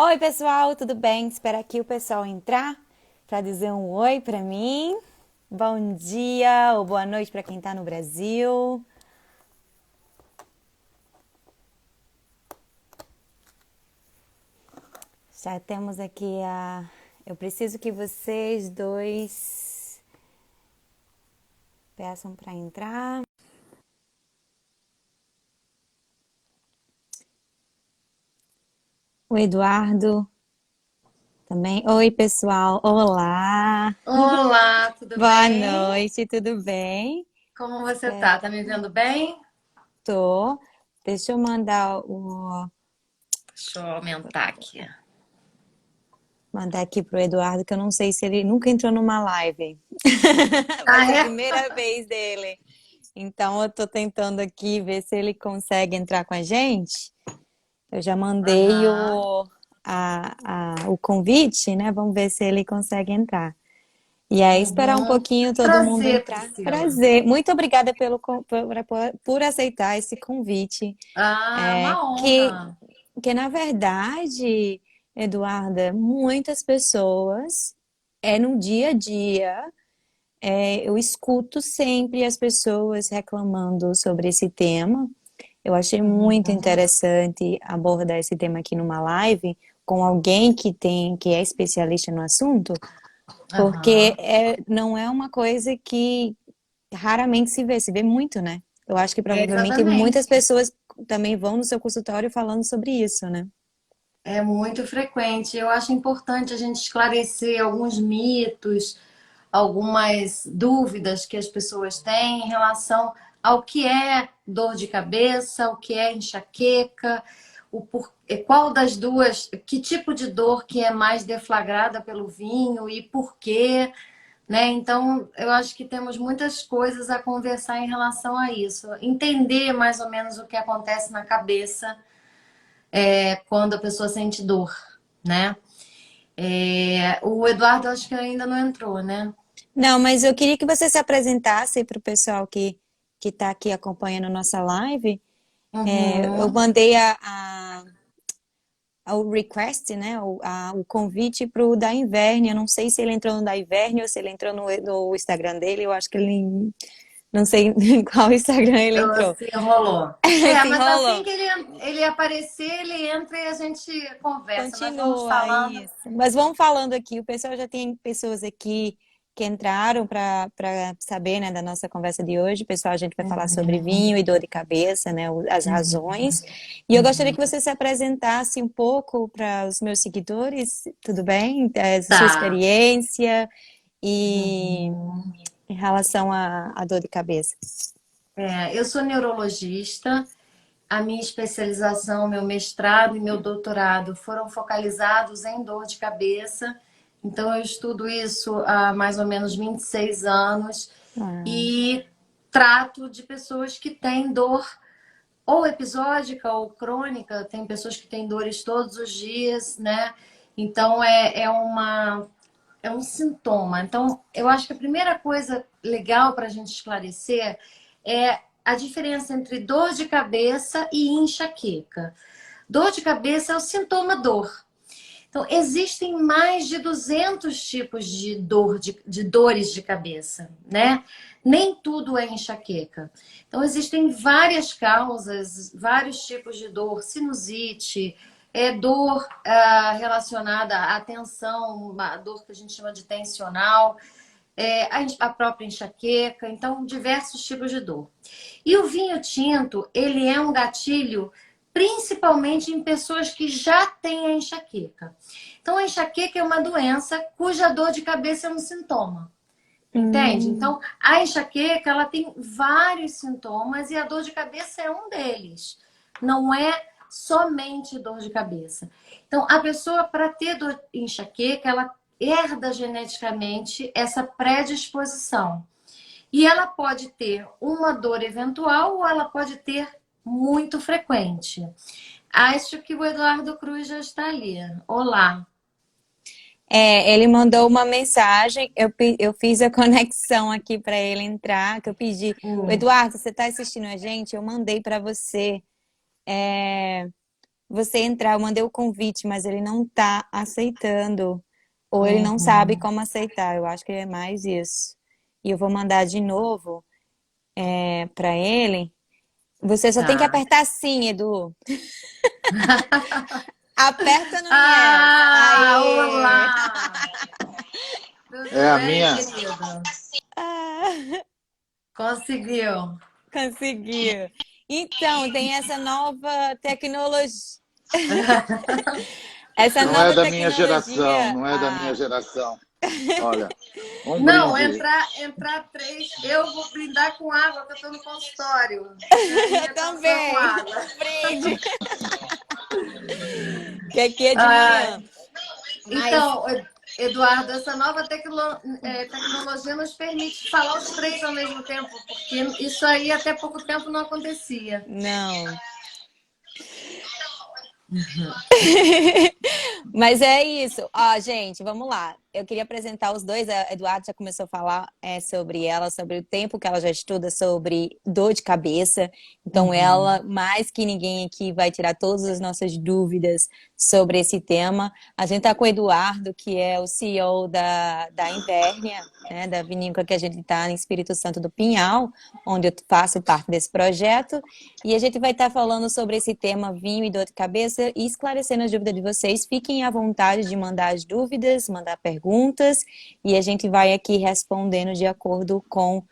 Oi, pessoal, tudo bem? Espero aqui o pessoal entrar para dizer um oi para mim. Bom dia ou boa noite para quem está no Brasil. Já temos aqui a. Eu preciso que vocês dois peçam para entrar. O Eduardo também. Oi, pessoal. Olá. Olá, tudo Boa bem? noite, tudo bem? Como você Espera, tá? Tá me vendo bem? tô. Deixa eu mandar o Deixa eu aumentar aqui. Mandar aqui pro Eduardo, que eu não sei se ele nunca entrou numa live. Vai Ah, ser a é? primeira vez dele. Então eu tô tentando aqui ver se ele consegue entrar com a gente. Eu já mandei Aham. o convite, né? Vamos ver se ele consegue entrar. E aí, esperar um Uhum. pouquinho todo mundo Prazer, entrar. Priscila. Prazer. Muito obrigada por aceitar esse convite. Ah, É, uma que, honra. que, na verdade, Eduarda, muitas pessoas, no dia a dia, eu escuto sempre as pessoas reclamando sobre esse tema. Eu achei muito Uhum. interessante abordar esse tema aqui numa live com alguém que é especialista no assunto, porque Aham. não é uma coisa que raramente se vê muito, né? Eu acho que É, provavelmente muitas exatamente. pessoas também vão no seu consultório falando sobre isso, né? É muito frequente. Eu acho importante a gente esclarecer alguns mitos, algumas dúvidas que as pessoas têm em relação ao que é dor de cabeça, o que é enxaqueca, qual das duas, que tipo de dor que é mais deflagrada pelo vinho e por quê, né? Então, eu acho que temos muitas coisas a conversar em relação a isso. Entender mais ou menos o que acontece na cabeça quando a pessoa sente dor, né? O Eduardo acho que ainda não entrou, né? Não, mas eu queria que você se apresentasse para o pessoal que está aqui acompanhando nossa live. Eu Uhum. mandei o request, né, o convite para o da Inverne. Eu não sei se ele entrou no da Inverne ou se ele entrou no Instagram dele. Eu acho que ele, não sei em qual Instagram ele entrou. Se enrolou. Se Mas assim enrolou. que ele aparecer, ele entra e a gente conversa. Mas vamos Continua falando. isso. Mas vamos falando aqui. O pessoal já tem pessoas aqui que entraram para saber, né, da nossa conversa de hoje. Pessoal, a gente vai falar sobre vinho e dor de cabeça, né, as razões. E eu gostaria que você se apresentasse um pouco para os meus seguidores, tudo bem? Sua Tá. experiência e Uhum. em relação à dor de cabeça. Eu sou neurologista. A minha especialização, meu mestrado e meu doutorado foram focalizados em dor de cabeça. Então, eu estudo isso há mais ou menos 26 anos Ah, e trato de pessoas que têm dor ou episódica ou crônica. Tem pessoas que têm dores todos os dias, né? Então, é um sintoma. Então, eu acho que a primeira coisa legal para a gente esclarecer é a diferença entre dor de cabeça e enxaqueca. Dor de cabeça é o sintoma dor. Então, existem mais de 200 tipos de de dores de cabeça, né? Nem tudo é enxaqueca. Então, existem várias causas, vários tipos de dor, sinusite, dor relacionada à tensão, uma dor que a gente chama de tensional, a própria enxaqueca, então diversos tipos de dor. E o vinho tinto, ele é um gatilho principalmente em pessoas que já têm a enxaqueca. Então, a enxaqueca é uma doença cuja dor de cabeça é um sintoma. Entende? hum, Então, a enxaqueca, ela tem vários sintomas e a dor de cabeça é um deles. Não é somente dor de cabeça. Então, a pessoa, para ter dor de enxaqueca, ela herda geneticamente essa predisposição. E ela pode ter uma dor eventual ou ela pode ter muito frequente. Acho que o Eduardo Cruz já está ali. Olá. ele mandou uma mensagem, eu fiz a conexão aqui para ele entrar, que eu pedi. O Hum. Eduardo, você está assistindo a gente? Eu mandei para você você entrar. Eu mandei o convite, mas ele não tá aceitando. Ou ele não sabe Uhum. como aceitar. Eu acho que é mais isso. E eu vou mandar de novo para ele. Você só tem que Tá. apertar sim, Edu. Aperta no yes. Ah, Aê! olá! Tudo É a bem, minha. querido? Ah, Conseguiu. conseguiu. Então, tem essa nova tecnologia. Essa Não é nova da minha geração, tecnologia. não é da minha Ah, geração. Olha, um Não, brinde. entrar três. Eu vou brindar com água, que eu estou no consultório. eu Minha atenção com também. água. Um brinde. Que aqui é de Ah, manhã. Mas então, Eduardo, essa nova tecnologia nos permite falar os três ao mesmo tempo, porque isso aí até pouco tempo não acontecia. não. Mas é isso. Ó, gente, vamos lá. Eu queria apresentar os dois. A Eduardo já começou a falar sobre ela, sobre o tempo que ela já estuda sobre dor de cabeça. Então, Uhum. ela, mais que ninguém aqui, vai tirar todas as nossas dúvidas sobre esse tema. A gente está com o Eduardo, que é o CEO da Invérnia, né, da vinícola que a gente está em Espírito Santo do Pinhal, onde eu faço parte desse projeto. E a gente vai estar falando sobre esse tema vinho e dor de cabeça e esclarecendo as dúvidas de vocês. Fiquem à vontade de mandar as dúvidas, mandar perguntas, e a gente vai aqui respondendo de acordo com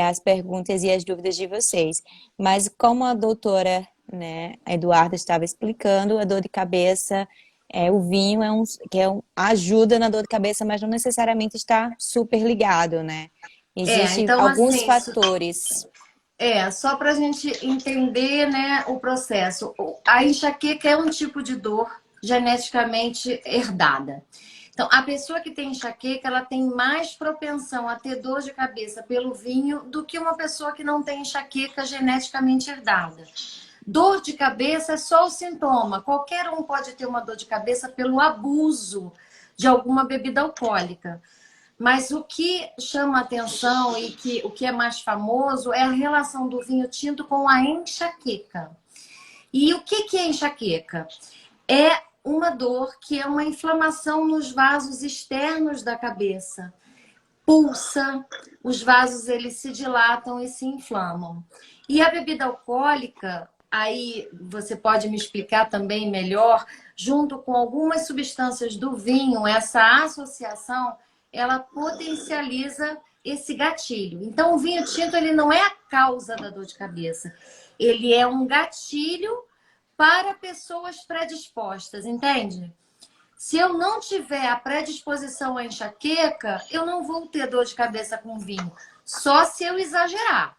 as perguntas e as dúvidas de vocês. Mas como a doutora, né, a Eduarda estava explicando, a dor de cabeça, o vinho ajuda na dor de cabeça, mas não necessariamente está super ligado, né? Existem Então alguns assim, fatores. só para a gente entender, né, o processo. A enxaqueca é um tipo de dor geneticamente herdada. Então, a pessoa que tem enxaqueca, ela tem mais propensão a ter dor de cabeça pelo vinho do que uma pessoa que não tem enxaqueca geneticamente herdada. Dor de cabeça é só o sintoma. Qualquer um pode ter uma dor de cabeça pelo abuso de alguma bebida alcoólica. Mas o que chama atenção e o que é mais famoso é a relação do vinho tinto com a enxaqueca. E o que é enxaqueca? É uma dor que é uma inflamação nos vasos externos da cabeça. Pulsa, os vasos eles se dilatam e se inflamam. E a bebida alcoólica, aí você pode me explicar também melhor, junto com algumas substâncias do vinho, essa associação, ela potencializa esse gatilho. Então, o vinho tinto ele não é a causa da dor de cabeça, ele é um gatilho para pessoas predispostas, entende? Se eu não tiver a predisposição à enxaqueca, eu não vou ter dor de cabeça com vinho. Só se eu exagerar.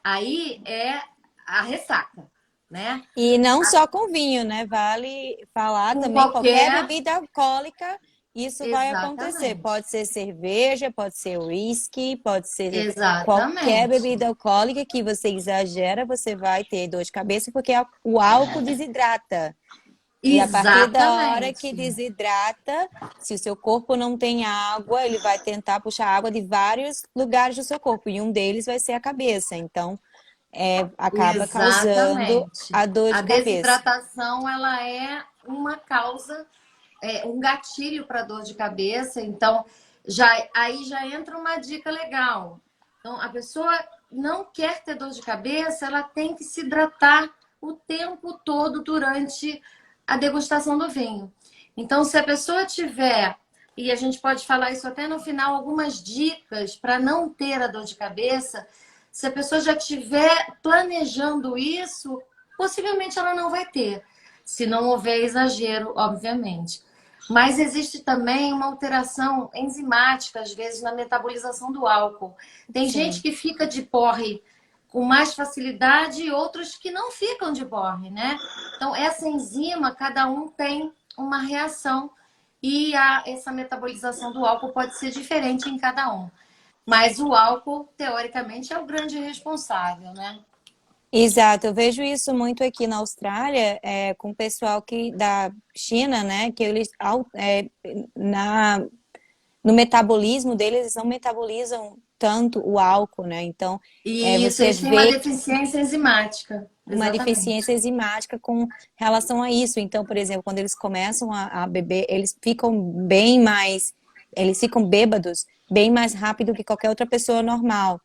Aí é a ressaca, né? E não só com vinho, né? Vale falar Com também qualquer qualquer. bebida alcoólica, isso vai acontecer. Exatamente. Pode ser cerveja, pode ser whisky, pode ser qualquer Exatamente. bebida alcoólica que você exagera, você vai ter dor de cabeça porque o álcool desidrata. E a partir da hora que Exatamente. desidrata, se o seu corpo não tem água, ele vai tentar puxar água de vários lugares do seu corpo, e um deles vai ser a cabeça. Então, acaba causando Exatamente. a dor A de cabeça. desidratação, ela é uma causa, um gatilho para dor de cabeça. Então, aí já entra uma dica legal. Então, a pessoa não quer ter dor de cabeça, ela tem que se hidratar o tempo todo durante a degustação do vinho. Então, se a pessoa tiver, e a gente pode falar isso até no final, algumas dicas para não ter a dor de cabeça, se a pessoa já estiver planejando isso, possivelmente ela não vai ter, se não houver exagero, obviamente. Mas existe também uma alteração enzimática, às vezes, na metabolização do álcool. Tem gente Sim. que fica de porre com mais facilidade e outros que não ficam de porre, né? Então, essa enzima, cada um tem uma reação e essa metabolização do álcool pode ser diferente em cada um. Mas o álcool, teoricamente, é o grande responsável, né? Exato, eu vejo isso muito aqui na Austrália, com o pessoal da China, né? Que eles na no metabolismo deles, eles não metabolizam tanto o álcool, né? Então, E isso, você eles têm uma vê deficiência enzimática. uma deficiência Exatamente. enzimática com relação a isso. Então, por exemplo, quando eles começam a beber, eles ficam bem mais, eles ficam bêbados bem mais rápido que qualquer outra pessoa normal,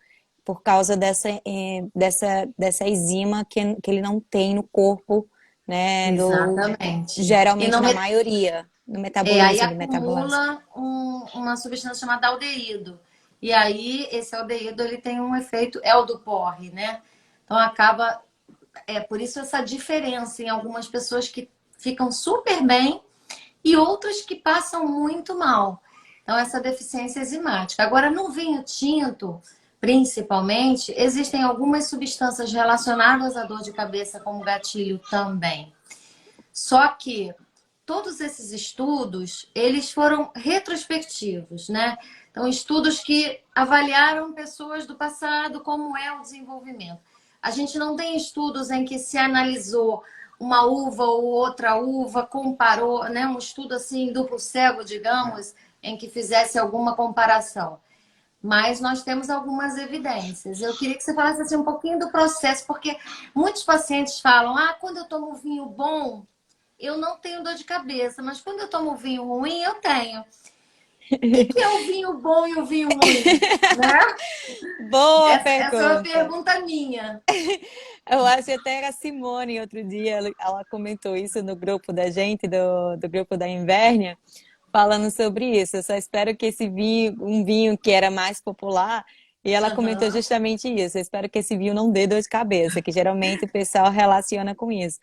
por causa dessa enzima que ele não tem no corpo, né? Exatamente. E Geralmente, não na maioria, no aí metabolismo, ele metaboliza. acumula uma substância chamada aldeído. E aí, esse aldeído, ele tem um efeito, é o do porre, né? Então, acaba... É por isso essa diferença em algumas pessoas que ficam super bem e outras que passam muito mal. Então, essa deficiência enzimática. Agora, no vinho tinto, principalmente, existem algumas substâncias relacionadas à dor de cabeça como gatilho também. Só que todos esses estudos, eles foram retrospectivos, né? Então, estudos que avaliaram pessoas do passado, como é o desenvolvimento. A gente não tem estudos em que se analisou uma uva ou outra uva, comparou, né? Um estudo assim, duplo cego, digamos, em que fizesse alguma comparação. Mas nós temos algumas evidências. Eu queria que você falasse assim, um pouquinho do processo, porque muitos pacientes falam, quando eu tomo vinho bom, eu não tenho dor de cabeça, mas quando eu tomo vinho ruim, eu tenho. O que é o vinho bom e o vinho ruim? Né? Boa Essa é uma pergunta. pergunta minha. Eu acho que até a Simone, outro dia, ela comentou isso no grupo da gente, do grupo da Invérnia, falando sobre isso. Eu só espero que esse vinho, um vinho que era mais popular, e ela comentou Uhum. justamente isso. Eu espero que esse vinho não dê dor de cabeça, que geralmente o pessoal relaciona com isso.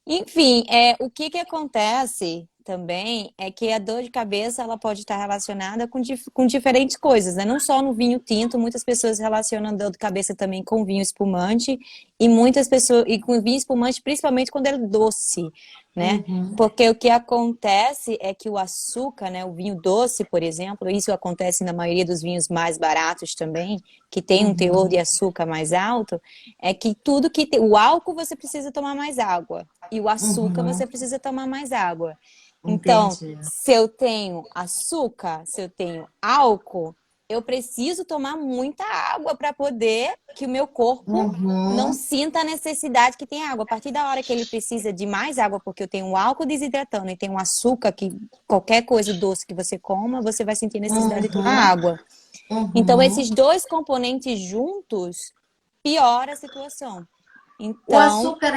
Enfim, o que que acontece também é que a dor de cabeça ela pode estar relacionada com diferentes coisas, né? Não só no vinho tinto, muitas pessoas relacionam a dor de cabeça também com vinho espumante e muitas pessoas e com vinho espumante principalmente quando ele é doce, né? Uhum. Porque o que acontece é que o açúcar, né, o vinho doce, por exemplo, isso acontece na maioria dos vinhos mais baratos também, que tem um teor de Uhum. açúcar mais alto, é que tudo que tem, o álcool você precisa tomar mais água. E o açúcar Uhum. você precisa tomar mais água. Então, Entendi. se eu tenho açúcar, se eu tenho álcool, eu preciso tomar muita água para poder que o meu corpo não Uhum. sinta a necessidade que tem água. A partir da hora que ele precisa de mais água, porque eu tenho um álcool desidratando e tenho um açúcar que qualquer coisa doce que você coma, você vai sentir necessidade de tomar Uhum. água. Então, Uhum. esses dois componentes juntos piora a situação. O Então, açúcar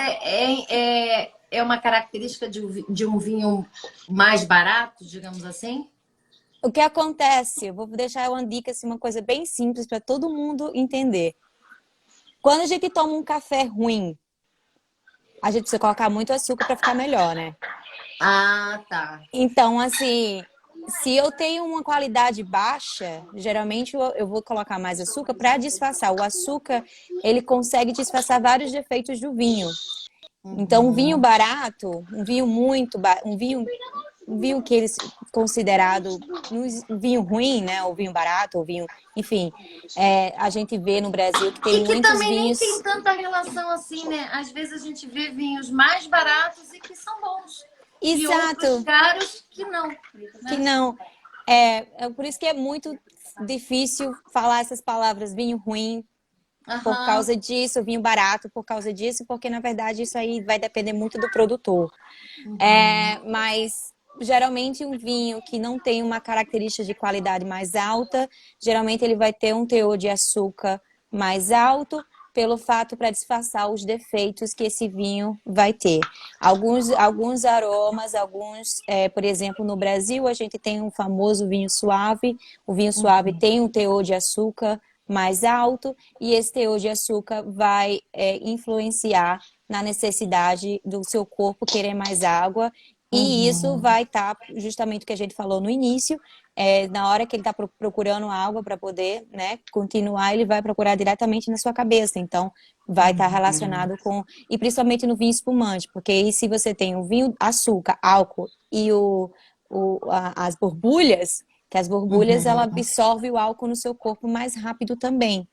é uma característica de um vinho mais barato, digamos assim? o que acontece? Eu vou deixar uma dica, assim, uma coisa bem simples para todo mundo entender. Quando a gente toma um café ruim, a gente precisa colocar muito açúcar para ficar melhor, né? Ah, tá. Então, assim, se eu tenho uma qualidade baixa, geralmente eu vou colocar mais açúcar para disfarçar. O açúcar, ele consegue disfarçar vários defeitos do vinho. Então, um vinho Uhum. barato, um vinho muito, um vinho que eles considerado um vinho ruim, né? Ou vinho barato, ou vinho, enfim, a gente vê no Brasil que tem E que muitos também nem tem vinhos. tanta relação assim, né? Às vezes a gente vê vinhos mais baratos e que são bons. E outros Exato, caros que não, que né? não. É por isso que é muito difícil falar essas palavras vinho ruim por Aham. causa disso, vinho barato por causa disso, porque na verdade isso aí vai depender muito do produtor. Uhum. Mas geralmente um vinho que não tem uma característica de qualidade mais alta, geralmente ele vai ter um teor de açúcar mais alto, pelo fato para disfarçar os defeitos que esse vinho vai ter. Alguns aromas, por exemplo, no Brasil a gente tem um famoso vinho suave. O vinho suave Uhum. tem um teor de açúcar mais alto e esse teor de açúcar vai influenciar na necessidade do seu corpo querer mais água e isso Uhum. vai estar justamente o que a gente falou no início, na hora que ele está procurando água para poder, né, continuar, ele vai procurar diretamente na sua cabeça. Então, vai estar Uhum. relacionado com... E principalmente no vinho espumante, porque aí se você tem o vinho, açúcar, álcool e as borbulhas, que as borbulhas, ela Uhum. absorve o álcool no seu corpo mais rápido também.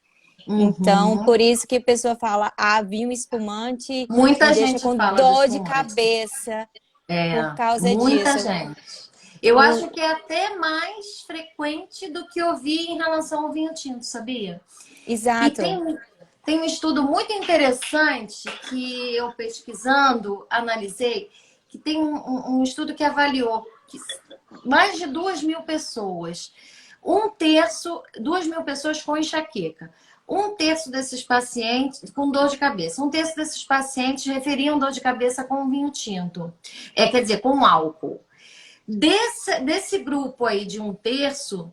Então, Uhum. por isso que a pessoa fala, vinho espumante me Muita deixa gente com fala do dor de espumante. cabeça É, por causa muita disso. gente. Eu acho que é até mais frequente do que eu vi em relação ao vinho tinto, sabia? E Exato. tem um estudo muito interessante que eu pesquisando, analisei, que tem um estudo que avaliou que mais de 2.000 pessoas. 2.000 pessoas com enxaqueca. 1/3 desses pacientes com dor de cabeça. 1/3 desses pacientes referiam dor de cabeça com vinho tinto. Quer dizer, com álcool. Desse grupo aí de 1/3,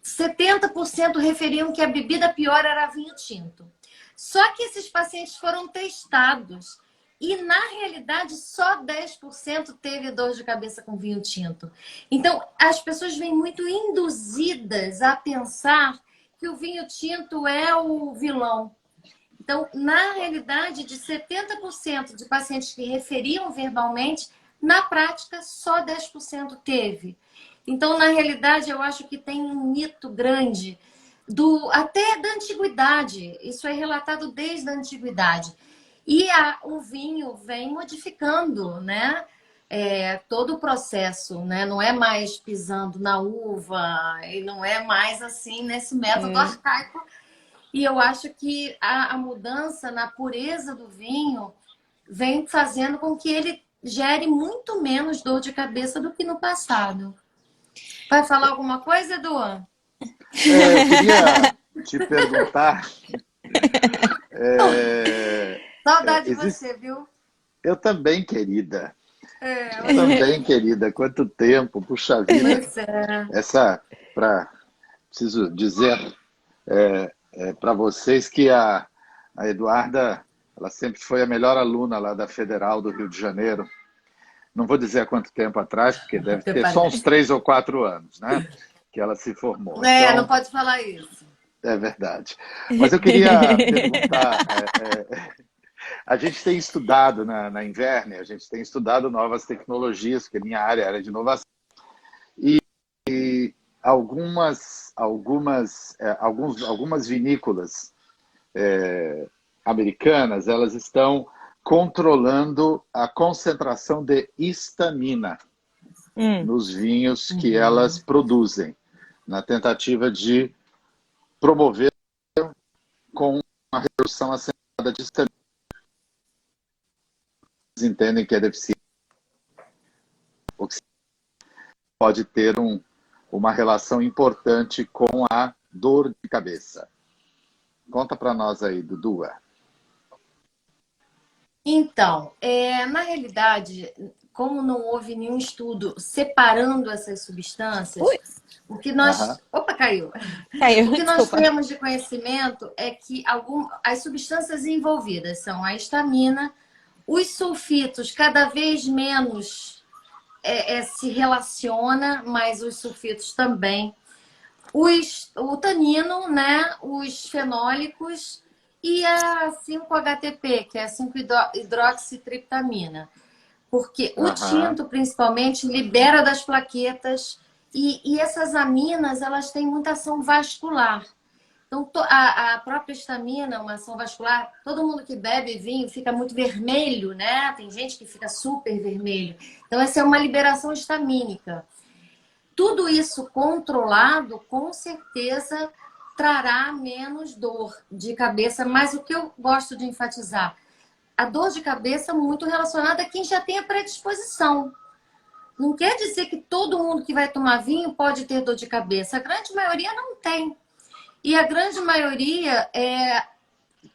70% referiam que a bebida pior era vinho tinto. Só que esses pacientes foram testados e, na realidade, só 10% teve dor de cabeça com vinho tinto. Então, as pessoas vêm muito induzidas a pensar que o vinho tinto é o vilão. Então, na realidade, de 70% de pacientes que referiam verbalmente, na prática, só 10% teve. Então, na realidade, eu acho que tem um mito grande até da antiguidade. Isso é relatado desde a antiguidade. E o vinho vem modificando, né? Todo o processo, né? Não é mais pisando na uva, e não é mais assim nesse método arcaico. E eu acho que a mudança na pureza do vinho vem fazendo com que ele gere muito menos dor de cabeça do que no passado. Vai falar alguma coisa, Edu? Eu queria te perguntar. Saudade de Existe... você, viu? Eu também, querida. Eu também, querida. Quanto tempo, puxa vida. Pois é. Preciso dizer para vocês que a Eduarda, ela sempre foi a melhor aluna lá da Federal do Rio de Janeiro. Não vou dizer há quanto tempo atrás, porque deve ter só uns 3 ou 4 anos, né? Que ela se formou. Então, Não pode falar isso. é verdade. Mas eu queria perguntar, a gente tem estudado na Inverne, a gente tem estudado novas tecnologias, porque minha área era de inovação, e algumas vinícolas americanas, elas estão controlando a concentração de histamina nos vinhos que elas produzem, na tentativa de promover com uma redução acentuada de histamina. Eles entendem que é deficiente, o que pode ter uma relação importante com a dor de cabeça. Conta para nós aí, Dudu. Então, na realidade, como não houve nenhum estudo separando essas substâncias, o que nós... Opa, caiu! Caiu, O que nós desculpa. temos de conhecimento é que as substâncias envolvidas são a histamina, os sulfitos cada vez menos se relaciona, mas os sulfitos também. O tanino, né? Os fenólicos e a 5-HTP, que é a 5-hidroxitriptamina. Porque o tinto, principalmente, libera das plaquetas e essas aminas, elas têm muita ação vascular. Então, a própria histamina, uma ação vascular, todo mundo que bebe vinho fica muito vermelho, né? Tem gente que fica super vermelho. Então, essa é uma liberação histamínica. Tudo isso controlado, com certeza, trará menos dor de cabeça. Mas o que eu gosto de enfatizar, a dor de cabeça muito relacionada a quem já tem a predisposição. Não quer dizer que todo mundo que vai tomar vinho pode ter dor de cabeça. A grande maioria não tem. E a grande maioria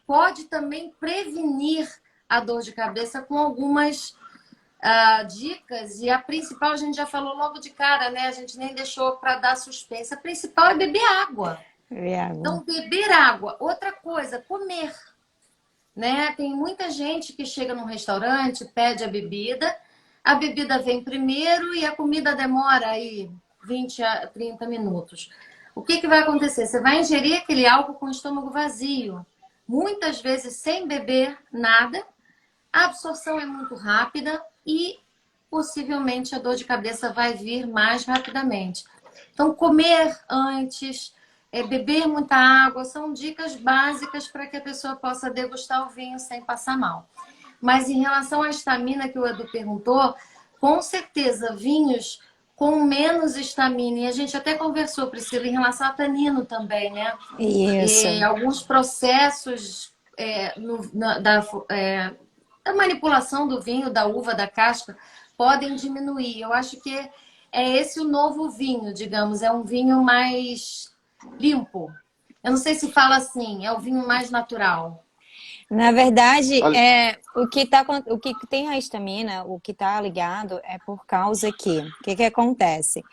pode também prevenir a dor de cabeça com algumas dicas. E a principal, a gente já falou logo de cara, né? A gente nem deixou para dar suspense. A principal é beber água. Então, beber água. Outra coisa, comer. Né? Tem muita gente que chega num restaurante, pede a bebida vem primeiro e a comida demora aí 20 a 30 minutos. O que vai acontecer? Você vai ingerir aquele álcool com o estômago vazio. Muitas vezes sem beber nada, a absorção é muito rápida e possivelmente a dor de cabeça vai vir mais rapidamente. Então, comer antes, beber muita água, são dicas básicas para que a pessoa possa degustar o vinho sem passar mal. Mas em relação à histamina que o Edu perguntou, com certeza vinhos com menos estamina. E a gente até conversou, Priscila, em relação a tanino também, né? Isso. E alguns processos da manipulação do vinho, da uva, da casca, podem diminuir. Eu acho que é esse o novo vinho, digamos. É um vinho mais limpo. Eu não sei se fala assim, é o vinho mais natural. Na verdade, Olha, o que tem a histamina, o que está ligado é por causa que, o que acontece?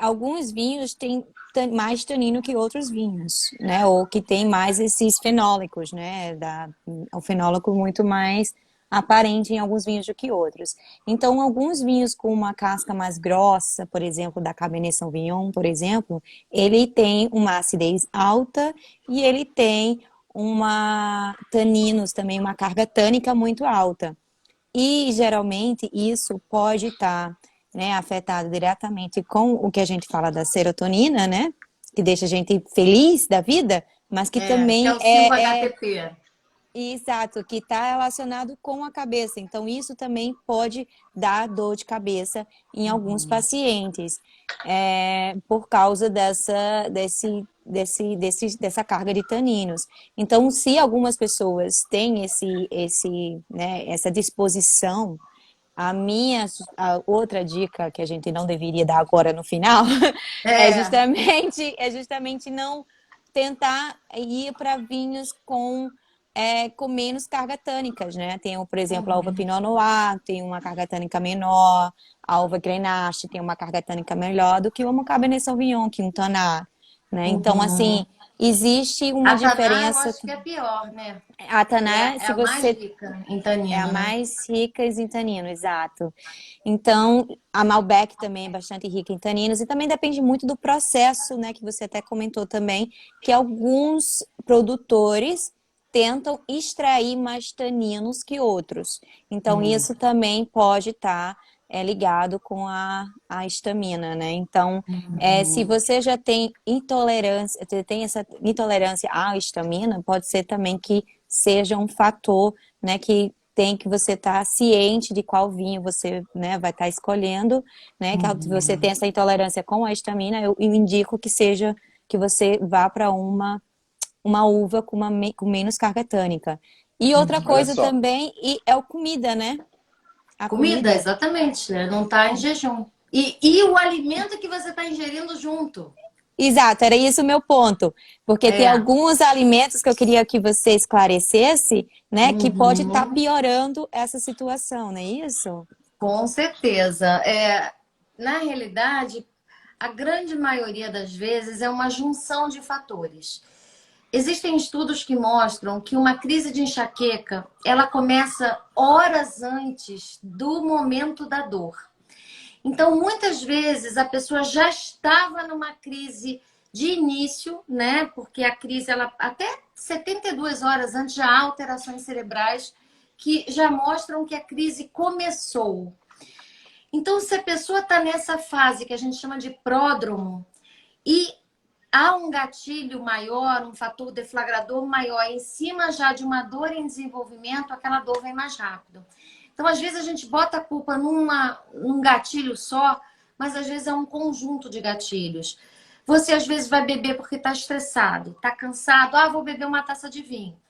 Alguns vinhos têm mais tanino que outros vinhos, né? Ou que tem mais esses fenólicos, né? O fenólico muito mais aparente em alguns vinhos do que outros. Então, alguns vinhos com uma casca mais grossa, por exemplo, da Cabernet Sauvignon, por exemplo, ele tem uma acidez alta e ele tem taninos também, uma carga tânica muito alta. E geralmente isso pode estar, né, afetado diretamente com o que a gente fala da serotonina, né? Que deixa a gente feliz da vida, mas que Que é também o 5-HTP. exato, que está relacionado com a cabeça. Então, isso também pode dar dor de cabeça em alguns pacientes, por causa dessa carga de taninos. Então, se algumas pessoas têm né, essa disposição, a outra dica que a gente não deveria dar agora no final É. é justamente não tentar ir para vinhos com menos carga tânicas, né? Tem, por exemplo, a uva Pinot Noir, tem uma carga tânica menor, a uva Grenache tem uma carga tânica melhor do que uma Cabernet Sauvignon, que um Tanat, né? Então, assim, Uhum. existe uma A Taná, eu diferença. acho que é pior, né? A Que Tanat, é se a mais você rica em é a tanino, né? mais rica em tanino, exato. Então, a Malbec também é bastante rica em taninos e também depende muito do processo, né, que você até comentou também, que alguns produtores tentam extrair mais taninos que outros. Então, isso também pode estar ligado com a histamina, né? Então, se você já tem intolerância, você tem essa intolerância à histamina, pode ser também que seja um fator, né, que você estar ciente de qual vinho você, né, vai estar escolhendo, né? Que você tem essa intolerância com a histamina, eu indico que você vá para uma uva com menos carga tânica. E outra olha coisa só. também é a comida, né? A Comida, comida. exatamente, né? Não está em jejum. E o alimento que você está ingerindo junto. Exato, era isso o meu ponto. Porque tem É. alguns alimentos que eu queria que você esclarecesse, né, que pode estar Uhum. piorando essa situação, não é isso? Com certeza. Na realidade, a grande maioria das vezes é uma junção de fatores. Existem estudos que mostram que uma crise de enxaqueca, ela começa horas antes do momento da dor. Então, muitas vezes a pessoa já estava numa crise de início, né? Porque a crise, ela até 72 horas antes já há alterações cerebrais que já mostram que a crise começou. Então, se a pessoa está nessa fase que a gente chama de pródromo e há um gatilho maior, um fator deflagrador maior em cima já de uma dor em desenvolvimento, aquela dor vem mais rápido. Então, às vezes, a gente bota a culpa num gatilho só, mas às vezes é um conjunto de gatilhos. Você, às vezes, vai beber porque está estressado, está cansado. Ah, vou beber uma taça de vinho.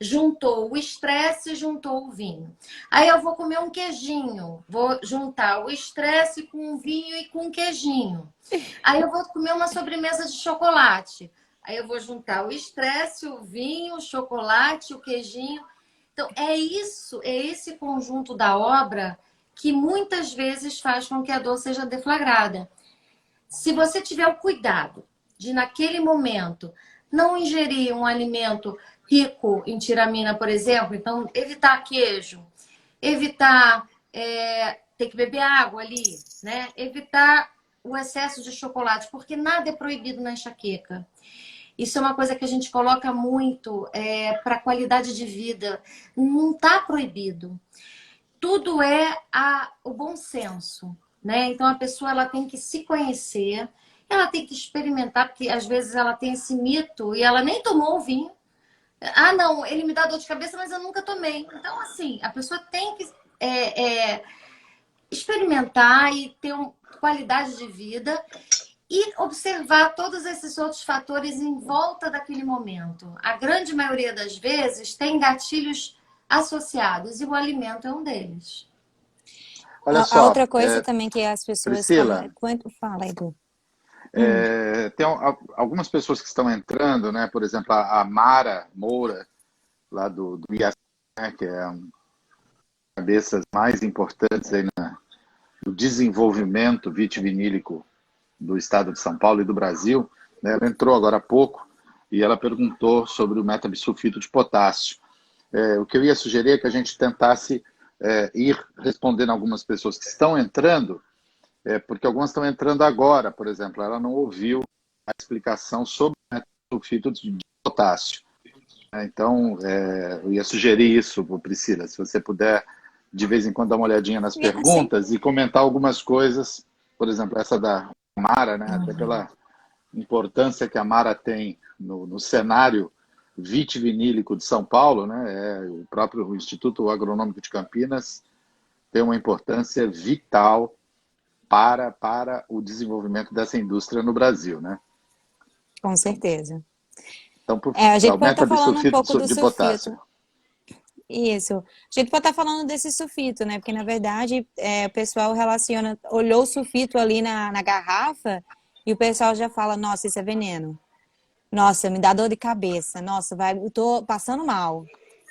Juntou o estresse, juntou o vinho. Aí eu vou comer um queijinho. Vou juntar o estresse com o vinho e com o queijinho. Aí eu vou comer uma sobremesa de chocolate. Aí eu vou juntar o estresse, o vinho, o chocolate, o queijinho. Então, é esse conjunto da obra que muitas vezes faz com que a dor seja deflagrada. Se você tiver o cuidado de, naquele momento, não ingerir um alimento rico em tiramina, por exemplo, então evitar queijo, evitar ter que beber água ali, né? Evitar o excesso de chocolate, porque nada é proibido na enxaqueca. Isso é uma coisa que a gente coloca muito para a qualidade de vida. Não está proibido. Tudo é o bom senso, né? Então a pessoa ela tem que se conhecer, ela tem que experimentar, porque às vezes ela tem esse mito e ela nem tomou o vinho. Ah, não, ele me dá dor de cabeça, mas eu nunca tomei. Então, assim, a pessoa tem que experimentar e ter uma qualidade de vida e observar todos esses outros fatores em volta daquele momento. A grande maioria das vezes tem gatilhos associados e o alimento é um deles. Olha A só, outra coisa também que as pessoas Priscila, falam... Fala, Edu. tem algumas pessoas que estão entrando, né? Por exemplo, a Mara Moura, lá do IAC, né? Que é uma das cabeças mais importantes aí no desenvolvimento vitivinílico do estado de São Paulo e do Brasil, né? Ela entrou agora há pouco e ela perguntou sobre o metabisulfito de potássio. O que eu ia sugerir é que a gente tentasse ir respondendo algumas pessoas que estão entrando, porque algumas estão entrando agora, por exemplo, ela não ouviu a explicação sobre o metabisulfito de potássio. Então, eu ia sugerir isso, Priscila, se você puder, de vez em quando, dar uma olhadinha nas Sim. perguntas e comentar algumas coisas, por exemplo, essa da Mara, né? Até pela importância que a Mara tem no cenário vitivinílico de São Paulo, né? O próprio Instituto Agronômico de Campinas tem uma importância vital para o desenvolvimento dessa indústria no Brasil, né? Com certeza. Então, A gente pode estar aumenta falando um pouco bisulfito do de potássio. sulfito. Isso. A gente pode estar falando desse sulfito, né? Porque, na verdade, o pessoal relaciona, olhou o sulfito ali na garrafa e o pessoal já fala, nossa, isso é veneno. Nossa, me dá dor de cabeça. Nossa, eu tô passando mal.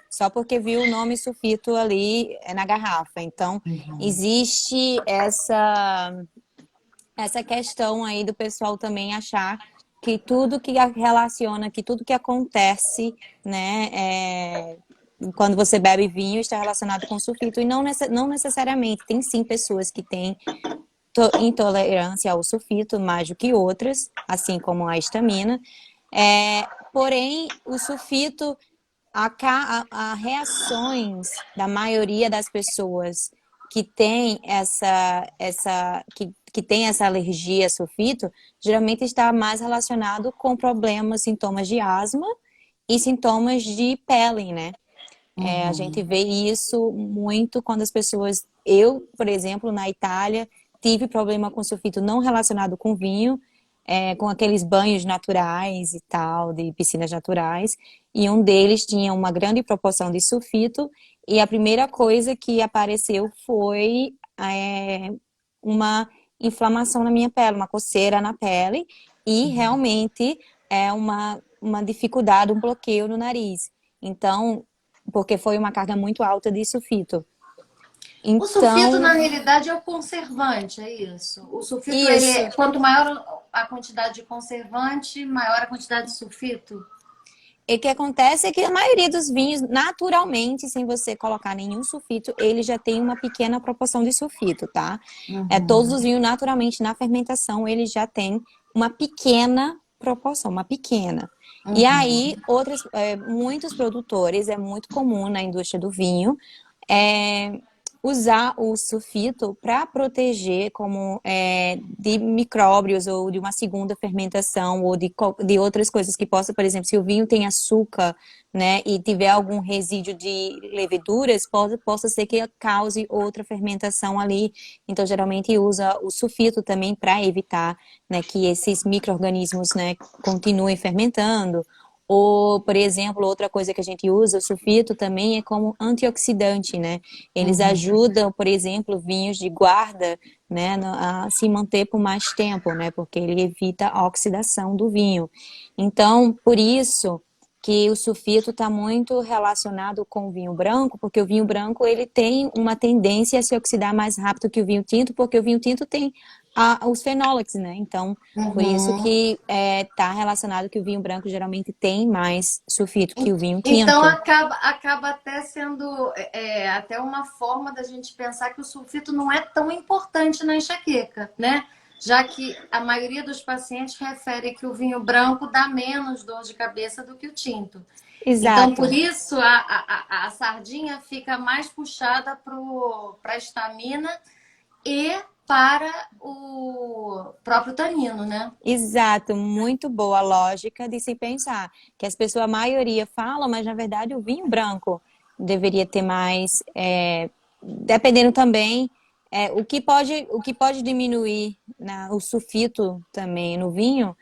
Só porque viu o nome sulfito ali na garrafa. Então, existe essa questão aí do pessoal também achar que tudo que relaciona, que tudo que acontece, né, quando você bebe vinho está relacionado com sulfito. E não necessariamente. Tem sim pessoas que têm intolerância ao sulfito mais do que outras, assim como a histamina. Porém, o sulfito, a reações da maioria das pessoas que tem que tem essa alergia a sulfito, geralmente está mais relacionado com problemas, sintomas de asma e sintomas de pele, né? A gente vê isso muito quando as pessoas... Eu, por exemplo, na Itália, tive problema com sulfito não relacionado com vinho, com aqueles banhos naturais e tal, de piscinas naturais, e um deles tinha uma grande proporção de sulfito, e a primeira coisa que apareceu foi uma inflamação na minha pele, uma coceira na pele, e realmente uma dificuldade, um bloqueio no nariz. Então, porque foi uma carga muito alta de sulfito. O sulfito, Então, na realidade, é o conservante, é isso? O sulfito, isso. quanto maior a quantidade de conservante, maior a quantidade de sulfito? E o que acontece é que a maioria dos vinhos, naturalmente, sem você colocar nenhum sulfito, ele já tem uma pequena proporção de sulfito, tá? Todos os vinhos, naturalmente, na fermentação, eles já têm uma pequena proporção, uma pequena. E aí, muitos produtores, é muito comum na indústria do vinho, usar o sulfito para proteger de micróbios ou de uma segunda fermentação ou de outras coisas que possa, por exemplo, se o vinho tem açúcar, né, e tiver algum resíduo de leveduras, possa ser que cause outra fermentação ali. Então, geralmente usa o sulfito também para evitar, né, que esses micro-organismos, né, continuem fermentando. Ou, por exemplo, outra coisa que a gente usa, o sulfito também é como antioxidante, né? Eles ajudam, por exemplo, vinhos de guarda, né, a se manter por mais tempo, né? Porque ele evita a oxidação do vinho. Então, por isso que o sulfito está muito relacionado com o vinho branco, porque o vinho branco ele tem uma tendência a se oxidar mais rápido que o vinho tinto, porque o vinho tinto tem os fenólicos, né? Então, por isso que está relacionado que o vinho branco geralmente tem mais sulfito que o vinho Então tinto. acaba até sendo até uma forma da gente pensar que o sulfito não é tão importante na enxaqueca, né? Já que a maioria dos pacientes refere que o vinho branco dá menos dor de cabeça do que o tinto. Então, por Exato. isso, a sardinha fica mais puxada para a estamina e para o próprio tanino, né? Exato, muito boa a lógica de se pensar que as pessoas, a maioria falam, mas na verdade o vinho branco deveria ter mais, dependendo também O que pode diminuir o sulfito também no vinho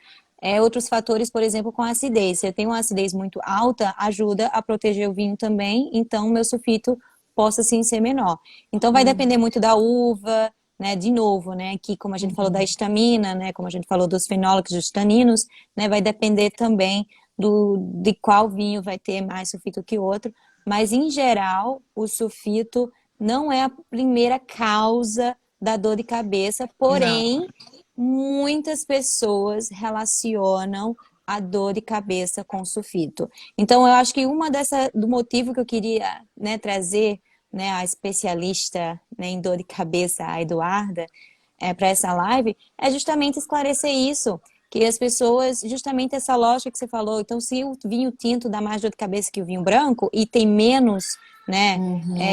outros fatores, por exemplo, com a acidez. Se eu tenho uma acidez muito alta, ajuda a proteger o vinho também, então o meu sulfito possa sim ser menor. Então vai depender muito da uva, né? De novo, né? Que como a gente falou da histamina, né? Como a gente falou dos fenólicos, dos taninos, né? Vai depender também de qual vinho vai ter mais sulfito que outro. Mas em geral, o sulfito não é a primeira causa da dor de cabeça, Não. porém muitas pessoas relacionam a dor de cabeça com sulfito. Então, eu acho que do motivo que eu queria, né, trazer, né, a especialista, né, em dor de cabeça, a Eduarda, para essa live, é justamente esclarecer isso, que as pessoas, justamente essa lógica que você falou, então se o vinho tinto dá mais dor de cabeça que o vinho branco e tem menos, né,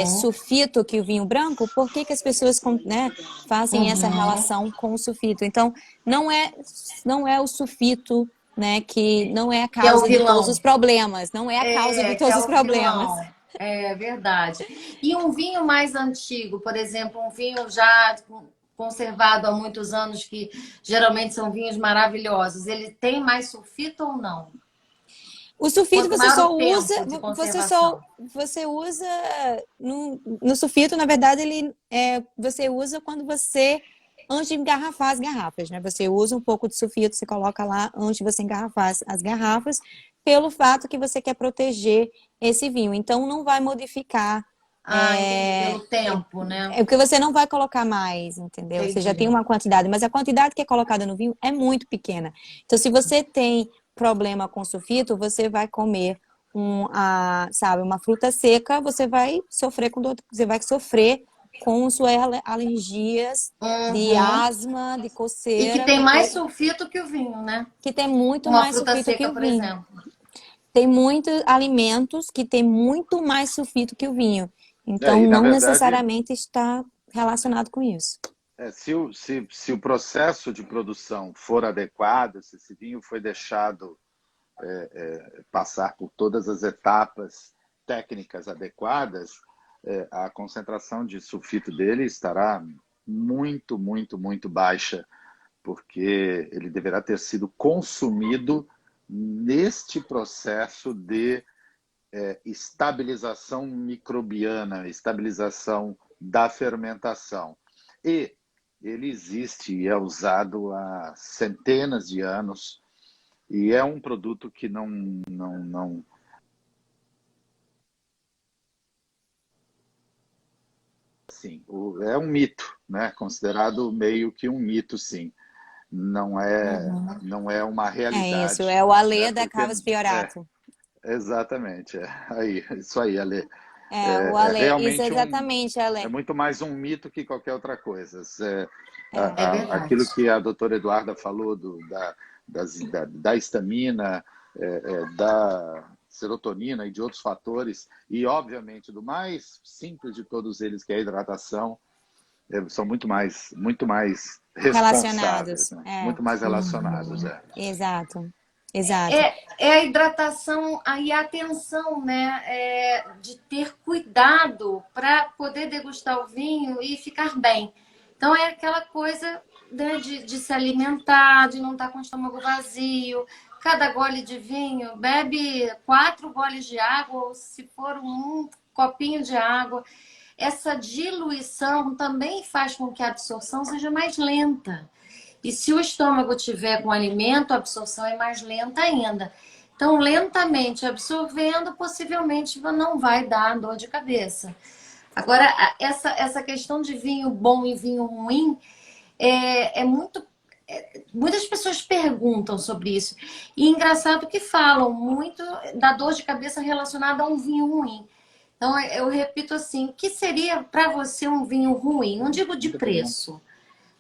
sulfito que o vinho branco, por que que as pessoas, né, fazem essa relação com o sulfito? Então, não é o sulfito, né, que não é a Que é o causa de todos vilão. os problemas, não é a causa de Que todos é os o problemas. vilão. É verdade. E um vinho mais antigo, por exemplo, um vinho já conservado há muitos anos, que geralmente são vinhos maravilhosos, ele tem mais sulfito ou não? O sulfito Quanto você maior o só usa, tempo de você só, conservação. você usa no sulfito, na verdade, você usa quando você antes de engarrafar as garrafas, né? Você usa um pouco de sulfito, você coloca lá antes de você engarrafar as garrafas, pelo fato que você quer proteger esse vinho. Então, não vai modificar. Ah, entendi. Pelo tempo, né? Porque você não vai colocar mais, entendeu? Você já Entendi. tem uma quantidade, mas a quantidade que é colocada no vinho é muito pequena. Então, se você tem problema com sulfito, você vai comer sabe, uma fruta seca, você vai sofrer com suas alergias de Uhum. asma, de E que coceira, tem mais sulfito que o vinho, né? que tem muito Uma mais fruta sulfito que seca, o por vinho. exemplo. Tem muitos alimentos que têm muito mais sulfito que o vinho. Então, E na não verdade, necessariamente está relacionado com isso. se o processo de produção for adequado, se esse vinho foi deixado passar por todas as etapas técnicas adequadas, a concentração de sulfito dele estará muito, muito, muito baixa, porque ele deverá ter sido consumido neste processo de estabilização microbiana, estabilização da fermentação. E ele existe e é usado há centenas de anos e é um produto que não assim, é um mito, né? Considerado meio que um mito, sim. Não é uma É isso, realidade, é o né? Alê da Porque Cava Spiorato. exatamente, aí, isso aí, Ale. O É Alê, isso realmente exatamente, é Alê. muito mais um mito que qualquer outra coisa. É verdade. Aquilo que a doutora Eduarda falou da histamina, da serotonina e de outros fatores, e obviamente do mais simples de todos eles, que é a hidratação, são muito mais responsáveis, Relacionados. né? Muito mais relacionados. Exato, exato. É a hidratação e a atenção, né? De ter cuidado para poder degustar o vinho e ficar bem. Então, é aquela coisa, né, de se alimentar, de não estar com o estômago vazio. Cada gole de vinho, bebe 4 goles de água, ou se for um copinho de água. Essa diluição também faz com que a absorção seja mais lenta. E se o estômago tiver com alimento, a absorção é mais lenta ainda. Então, lentamente absorvendo, possivelmente não vai dar dor de cabeça. Agora, essa questão de vinho bom e vinho ruim é muito. Muitas pessoas perguntam sobre isso. E engraçado que falam muito da dor de cabeça relacionada a um vinho ruim. Então, eu repito assim: o que seria para você um vinho ruim? Não digo de preço.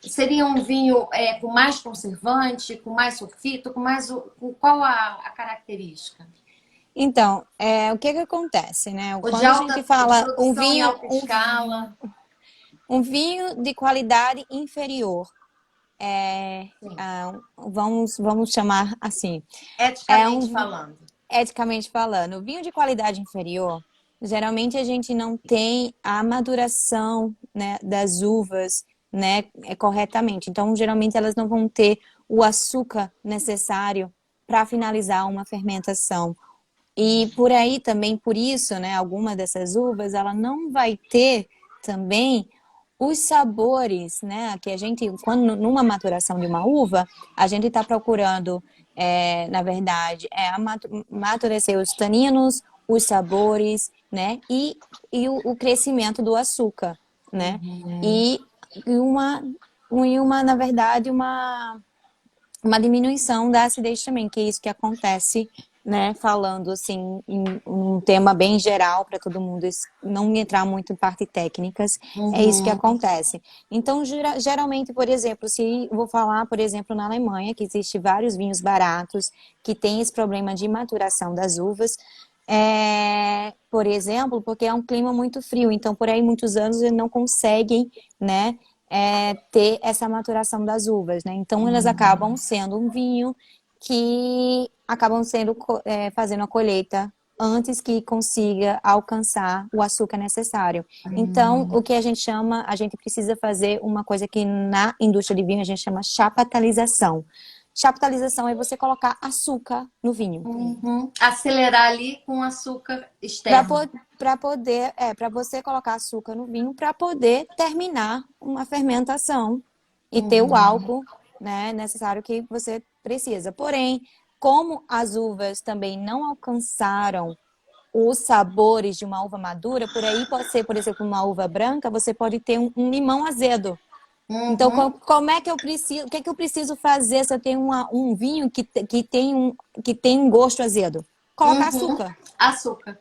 Seria um vinho com mais conservante, com mais sulfito, com qual a característica? Então, o que que acontece, né? O Quando a gente de fala produção em alta escala. um vinho de qualidade inferior, Sim. vamos chamar assim, é Eticamente um, falando. eticamente falando, o vinho de qualidade inferior, Geralmente a gente não tem a maduração, né, das uvas, né, corretamente. Então, geralmente elas não vão ter o açúcar necessário para finalizar uma fermentação. E por aí também, por isso, né, alguma dessas uvas, ela não vai ter também os sabores, né, que a gente, quando numa maturação de uma uva, a gente está procurando, na verdade, amadurecer os taninos, os sabores, né, e o crescimento do açúcar, né, e, e na verdade, uma diminuição da acidez também, que é isso que acontece, né? Falando assim, em um tema bem geral para todo mundo, não entrar muito em parte técnicas, é isso que acontece. Então, geralmente, por exemplo, se vou falar, por exemplo, na Alemanha, que existe vários vinhos baratos que tem esse problema de maturação das uvas. Por exemplo, porque é um clima muito frio, então por aí muitos anos eles não conseguem, né, ter essa maturação das uvas, né? Então elas acabam sendo um vinho que acabam sendo fazendo a colheita antes que consiga alcançar o açúcar necessário. Então, o que a gente precisa fazer uma coisa que na indústria de vinho a gente chama chapatalização. Chapatalização é você colocar açúcar no vinho. Acelerar ali com açúcar externo. Para você colocar açúcar no vinho para poder terminar uma fermentação e ter o álcool, né, necessário que você precisa. Porém, como as uvas também não alcançaram os sabores de uma uva madura, por aí pode ser, por exemplo, uma uva branca, você pode ter um limão azedo. Então, como é que eu preciso, o que é que eu preciso fazer se eu tenho um vinho que tem um gosto azedo? Colocar açúcar. Açúcar.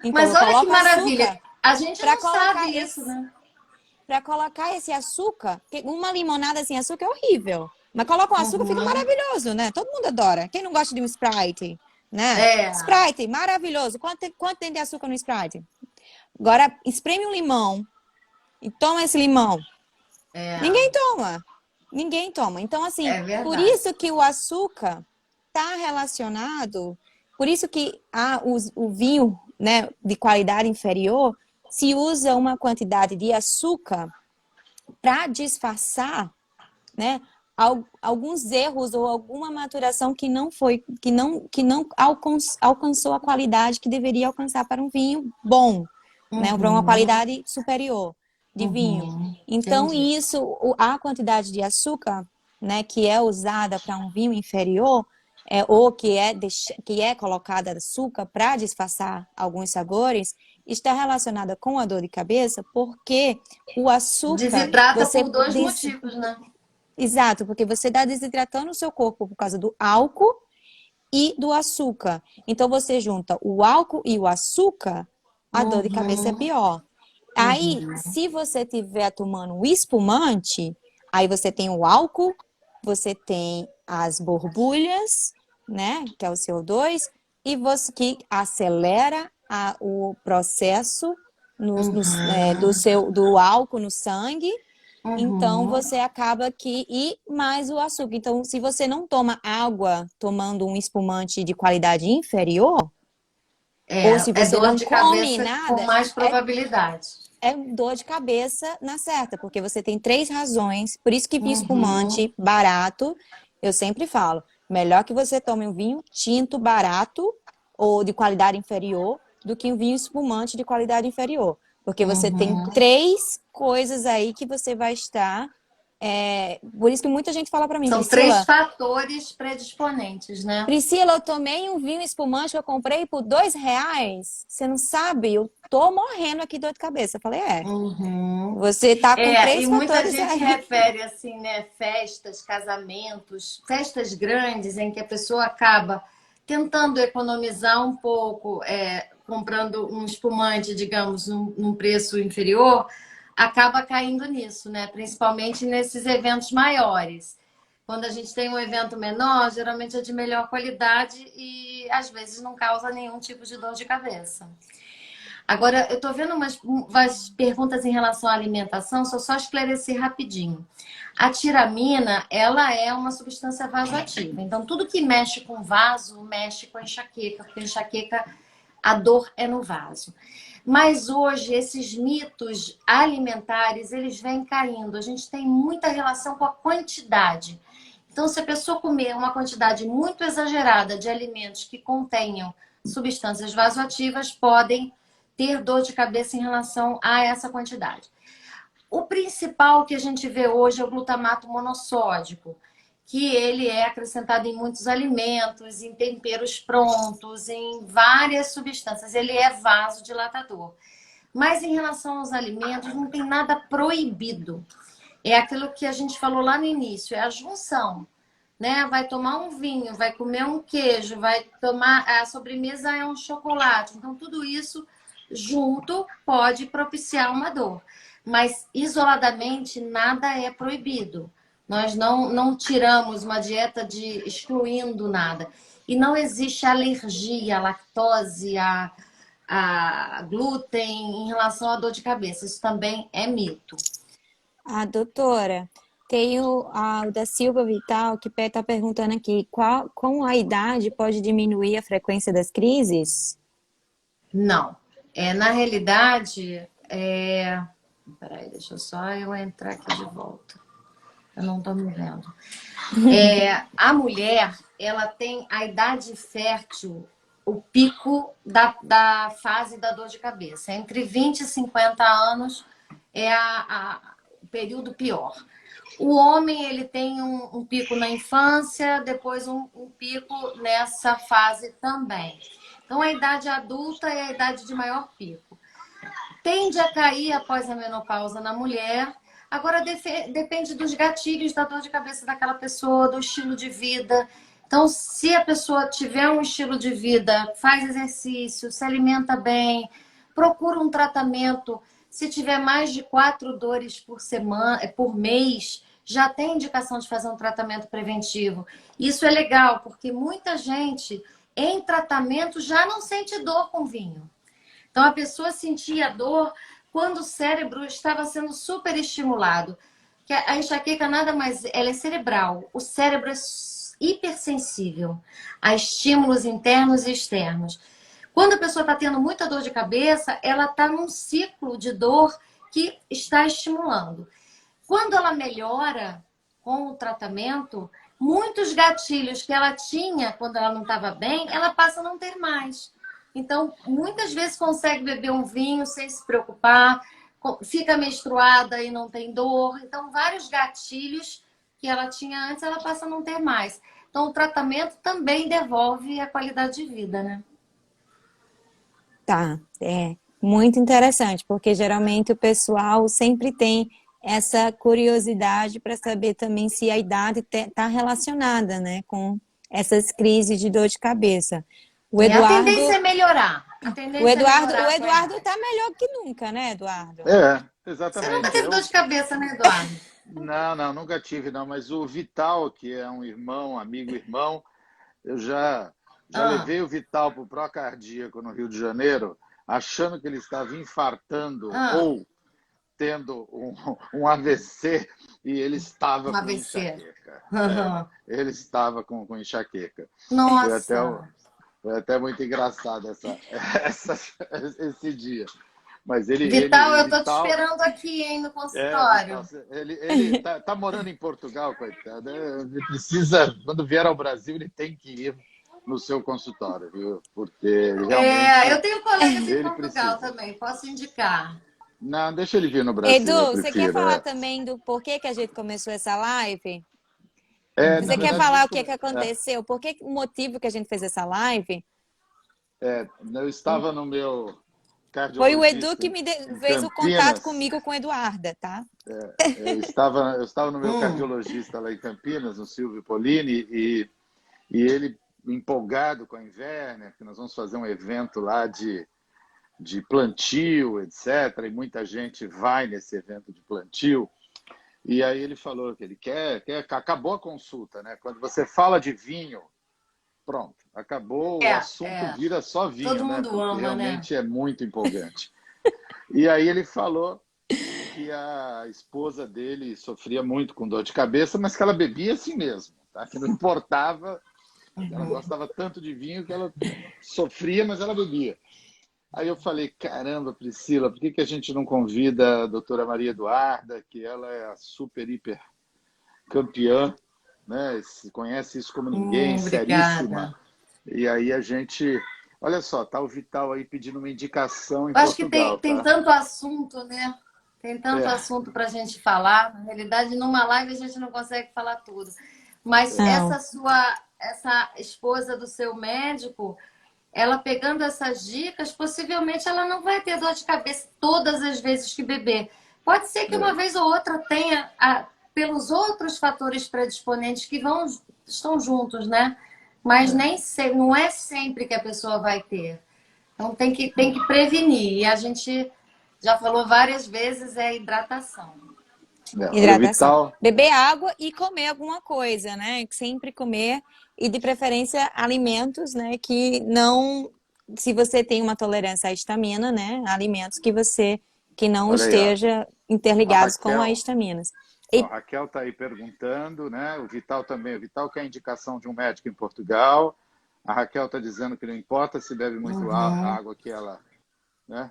Então Mas eu olha que coloco maravilha. açúcar A gente para não sabe colocar isso, né? para colocar esse açúcar, porque uma limonada sem açúcar é horrível. Mas coloca um açúcar, fica maravilhoso, né? Todo mundo adora. Quem não gosta de um Sprite, né? É. Sprite, maravilhoso. Quanto tem de açúcar no Sprite? Agora, espreme um limão e toma esse limão. Ninguém toma. Ninguém toma. Então, assim, É verdade. por isso que o açúcar está relacionado, por isso que o vinho, né, de qualidade inferior, se usa uma quantidade de açúcar para disfarçar, né, alguns erros ou alguma maturação que não alcançou a qualidade que deveria alcançar para um vinho bom, né, para uma qualidade superior de vinho. Então, Entendi. a quantidade de açúcar, né, que é usada para um vinho inferior, ou que é colocada açúcar para disfarçar alguns sabores, está relacionada com a dor de cabeça, porque o açúcar... Desidrata por dois motivos, né? Exato, porque você está desidratando o seu corpo por causa do álcool e do açúcar. Então, você junta o álcool e o açúcar, a dor de cabeça é pior. Aí, se você estiver tomando o espumante, aí você tem o álcool, você tem as borbulhas, né, que é o CO2, e você que acelera o processo do álcool no sangue. Então, você acaba e mais o açúcar. Então, se você não toma água tomando um espumante de qualidade inferior, ou se você dor não de come cabeça com nada, mais probabilidade. é dor de cabeça na certa, porque você tem 3 razões. Por isso que vinho espumante barato, eu sempre falo, melhor que você tome um vinho tinto barato ou de qualidade inferior do que um vinho espumante de qualidade inferior. Porque você tem 3 coisas aí que você vai estar... por isso que muita gente fala para mim, São 3 Priscila, fatores predisponentes, né? eu tomei um vinho espumante que eu comprei por R$2. Você não sabe? Eu tô morrendo aqui de dor de cabeça. Eu falei, você tá com 3 E muita fatores gente aí. refere assim, né? Festas, casamentos, festas grandes em que a pessoa acaba tentando economizar um pouco, comprando um espumante, digamos, num preço inferior, acaba caindo nisso, né? Principalmente nesses eventos maiores. Quando a gente tem um evento menor, geralmente é de melhor qualidade e às vezes não causa nenhum tipo de dor de cabeça. Agora, eu estou vendo umas perguntas em relação à alimentação, só esclarecer rapidinho. A tiramina, ela é uma substância vasoativa. Então, tudo que mexe com vaso, mexe com a enxaqueca, porque a enxaqueca a dor é no vaso. Mas hoje, esses mitos alimentares, eles vêm caindo. A gente tem muita relação com a quantidade. Então, se a pessoa comer uma quantidade muito exagerada de alimentos que contenham substâncias vasoativas, podem ter dor de cabeça em relação a essa quantidade. O principal que a gente vê hoje é o glutamato monossódico, que ele é acrescentado em muitos alimentos, em temperos prontos, em várias substâncias. Ele é vasodilatador. Mas em relação aos alimentos, não tem nada proibido. É aquilo que a gente falou lá no início, é a junção, né? Vai tomar um vinho, vai comer um queijo, vai tomar a sobremesa é um chocolate. Então tudo isso junto pode propiciar uma dor, mas isoladamente nada é proibido. Nós não tiramos uma dieta de excluindo nada. E não existe alergia à lactose, a glúten em relação à dor de cabeça. Isso também é mito. A doutora, tem o da Silva Vital, que está perguntando aqui, com a idade pode diminuir a frequência das crises? Não. Na realidade, peraí, deixa eu entrar aqui de volta. Eu não estou me vendo. A mulher, ela tem a idade fértil, o pico da fase da dor de cabeça. Entre 20 e 50 anos é o período pior. O homem, ele tem um pico na infância, depois um pico nessa fase também. Então, a idade adulta é a idade de maior pico. Tende a cair após a menopausa na mulher. Agora, depende dos gatilhos da dor de cabeça daquela pessoa, do estilo de vida. Então, se a pessoa tiver um estilo de vida, faz exercício, se alimenta bem, procura um tratamento. Se tiver mais de 4 dores por mês, já tem indicação de fazer um tratamento preventivo. Isso é legal, porque muita gente em tratamento já não sente dor com vinho. Então, a pessoa sentia dor quando o cérebro estava sendo super estimulado. Que a enxaqueca nada mais, ela é cerebral. O cérebro é hipersensível a estímulos internos e externos. Quando a pessoa está tendo muita dor de cabeça, ela está num ciclo de dor que está estimulando. Quando ela melhora com o tratamento, muitos gatilhos que ela tinha quando ela não estava bem, ela passa a não ter mais. Então, muitas vezes consegue beber um vinho sem se preocupar, fica menstruada e não tem dor. Então, vários gatilhos que ela tinha antes, ela passa a não ter mais. Então, o tratamento também devolve a qualidade de vida, né? Tá, é muito interessante, porque geralmente o pessoal sempre tem essa curiosidade para saber também se a idade está relacionada, né, com essas crises de dor de cabeça. O A Eduardo, tendência é melhorar. o Eduardo está melhor que nunca, né, Eduardo? Você Exatamente. nunca teve dor de cabeça, né, Eduardo? Não, nunca tive, não. Mas o Vital, que é um irmão, amigo irmão, eu já levei o Vital para o Procardíaco no Rio de Janeiro, achando que ele estava infartando ou tendo um AVC, e ele estava com enxaqueca. Ele estava com enxaqueca. Nossa! Foi até muito engraçado esse dia. Mas Vital, eu tô te esperando aqui, hein, no consultório. Ele tá morando em Portugal, coitado. Ele precisa, quando vier ao Brasil, ele tem que ir no seu consultório, viu? Porque realmente... eu tenho colegas em Portugal também, posso indicar. Não, deixa ele vir no Brasil. Edu, você quer falar também do porquê que a gente começou essa live? Você quer verdade, falar o que aconteceu? O motivo que a gente fez essa live? Eu estava no meu cardiologista. Foi o Edu que fez o contato comigo com a Eduarda, tá? Eu estava no meu cardiologista lá em Campinas, no Silvio Polini, e ele empolgado com a Inverna, que nós vamos fazer um evento lá de plantio, etc. E muita gente vai nesse evento de plantio. E aí ele falou que ele quer acabou a consulta, né? Quando você fala de vinho, pronto, acabou, o assunto vira só vinho, todo mundo porque ama, realmente é muito empolgante. E aí ele falou que a esposa dele sofria muito com dor de cabeça, mas que ela bebia assim mesmo, tá? Que não importava Ela gostava tanto de vinho que ela sofria, mas ela bebia. Aí eu falei, caramba, Priscila, por que que a gente não convida a doutora Maria Eduarda, que ela é a super, hiper campeã, né? Conhece isso como ninguém, seríssima. Obrigada. E aí a gente... Olha só, tá o Vital aí pedindo uma indicação em Eu acho que Portugal, tem tá? tanto assunto, né? Tem tanto É, assunto para a gente falar. Na realidade, numa live a gente não consegue falar tudo. Mas Não. essa esposa do seu médico, ela pegando essas dicas, possivelmente ela não vai ter dor de cabeça todas as vezes que beber. Pode ser que uma é, vez ou outra tenha, pelos outros fatores predisponentes que estão juntos, né? Mas é. nem sempre, não é sempre que a pessoa vai ter. Então tem que prevenir. E a gente já falou várias vezes, é hidratação. Olha, o Hidratação. Vital, Beber água e comer alguma coisa, né? Sempre comer e de preferência alimentos, né? Que não, se você tem uma tolerância à histamina, né? Alimentos que não olha aí, ó. esteja A interligados com a Raquel, histaminas. ó, a E, Raquel tá aí perguntando, né? O Vital também. O Vital quer indicação de um médico em Portugal. A Raquel está dizendo que não importa se bebe muito Uhum. água que ela, né?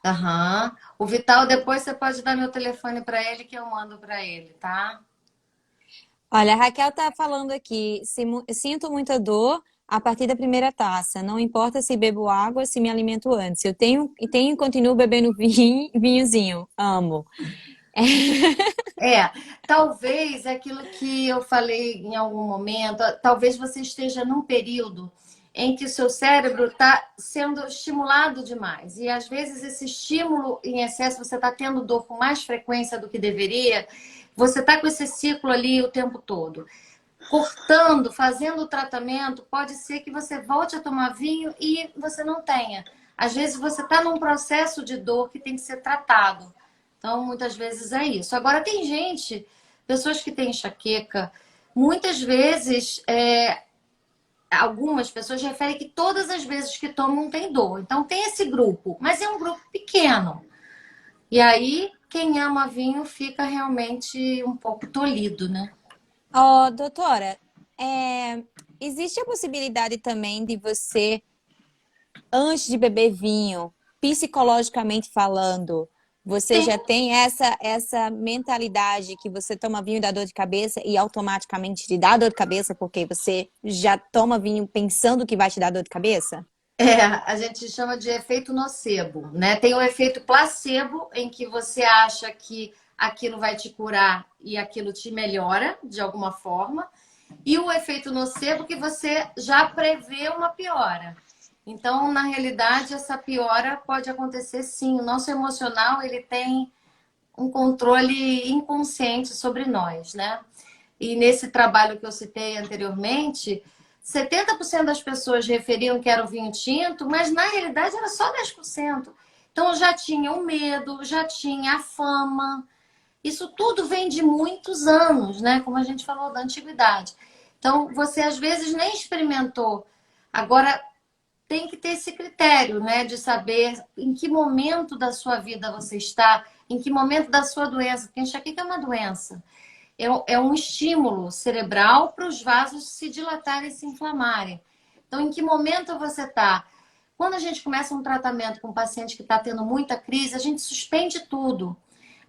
Aham. O Vital, depois você pode dar meu telefone para ele que eu mando para ele, tá? olha, a Raquel tá falando aqui, sinto muita dor a partir da primeira taça. Não importa se bebo água, se me alimento antes. Eu tenho e continuo bebendo vinhozinho. Amo. É, talvez aquilo que eu falei em algum momento, talvez você esteja num período em que o seu cérebro está sendo estimulado demais. E às vezes esse estímulo em excesso, você está tendo dor com mais frequência do que deveria, você está com esse ciclo ali o tempo todo. Cortando, fazendo o tratamento, pode ser que você volte a tomar vinho e você não tenha. Às vezes você está num processo de dor que tem que ser tratado. Então, muitas vezes é isso. Agora, tem gente, pessoas que têm enxaqueca, muitas vezes, algumas pessoas referem que todas as vezes que tomam tem dor. Então, tem esse grupo, mas é um grupo pequeno. E aí, quem ama vinho fica realmente um pouco tolhido, né? Ó, doutora, é, existe a possibilidade também de você, antes de beber vinho, psicologicamente falando, você Sim, já tem essa mentalidade que você toma vinho e dá dor de cabeça e automaticamente te dá dor de cabeça porque você já toma vinho pensando que vai te dar dor de cabeça? a gente chama de efeito nocebo, né? Tem o efeito placebo, em que você acha que aquilo vai te curar e aquilo te melhora de alguma forma. E o efeito nocebo que você já prevê uma piora. Então, na realidade, essa piora pode acontecer sim. O nosso emocional, ele tem um controle inconsciente sobre nós, né? E nesse trabalho que eu citei anteriormente, 70% das pessoas referiam que era o vinho tinto, mas na realidade era só 10%. Então já tinha o medo, já tinha a fama. Isso tudo vem de muitos anos, né? Como a gente falou da antiguidade. Então você às vezes nem experimentou. Agora tem que ter esse critério, né, de saber em que momento da sua vida você está, em que momento da sua doença. Porque enxaqueca é uma doença. É um estímulo cerebral para os vasos se dilatarem e se inflamarem. Então, em que momento você está? Quando a gente começa um tratamento com um paciente que está tendo muita crise, a gente suspende tudo.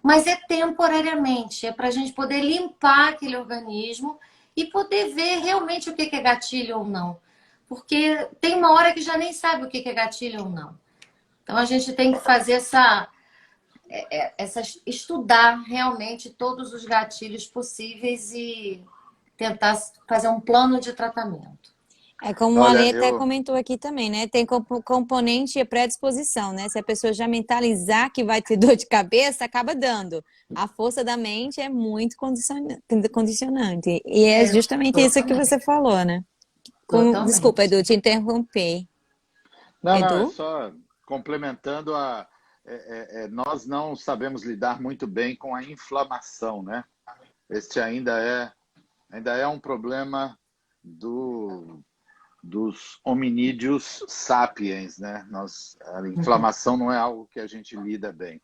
Mas é temporariamente, é para a gente poder limpar aquele organismo e poder ver realmente o que é gatilho ou não. Porque tem uma hora que já nem sabe o que é gatilho ou não. Então a gente tem que fazer estudar realmente todos os gatilhos possíveis e tentar fazer um plano de tratamento. É como a Olha, Ale até eu, comentou aqui também, né? Tem componente e predisposição, né? Se a pessoa já mentalizar que vai ter dor de cabeça, acaba dando. A força da mente é muito condicionante. E é É, justamente isso que totalmente. você falou, né? Desculpa, Totalmente. Edu, te interrompi. não, não, é Edu? só complementando nós não sabemos lidar muito bem com a inflamação, né? Este ainda é um problema do, dos hominídeos sapiens, né? A inflamação não é algo que a gente lida bem.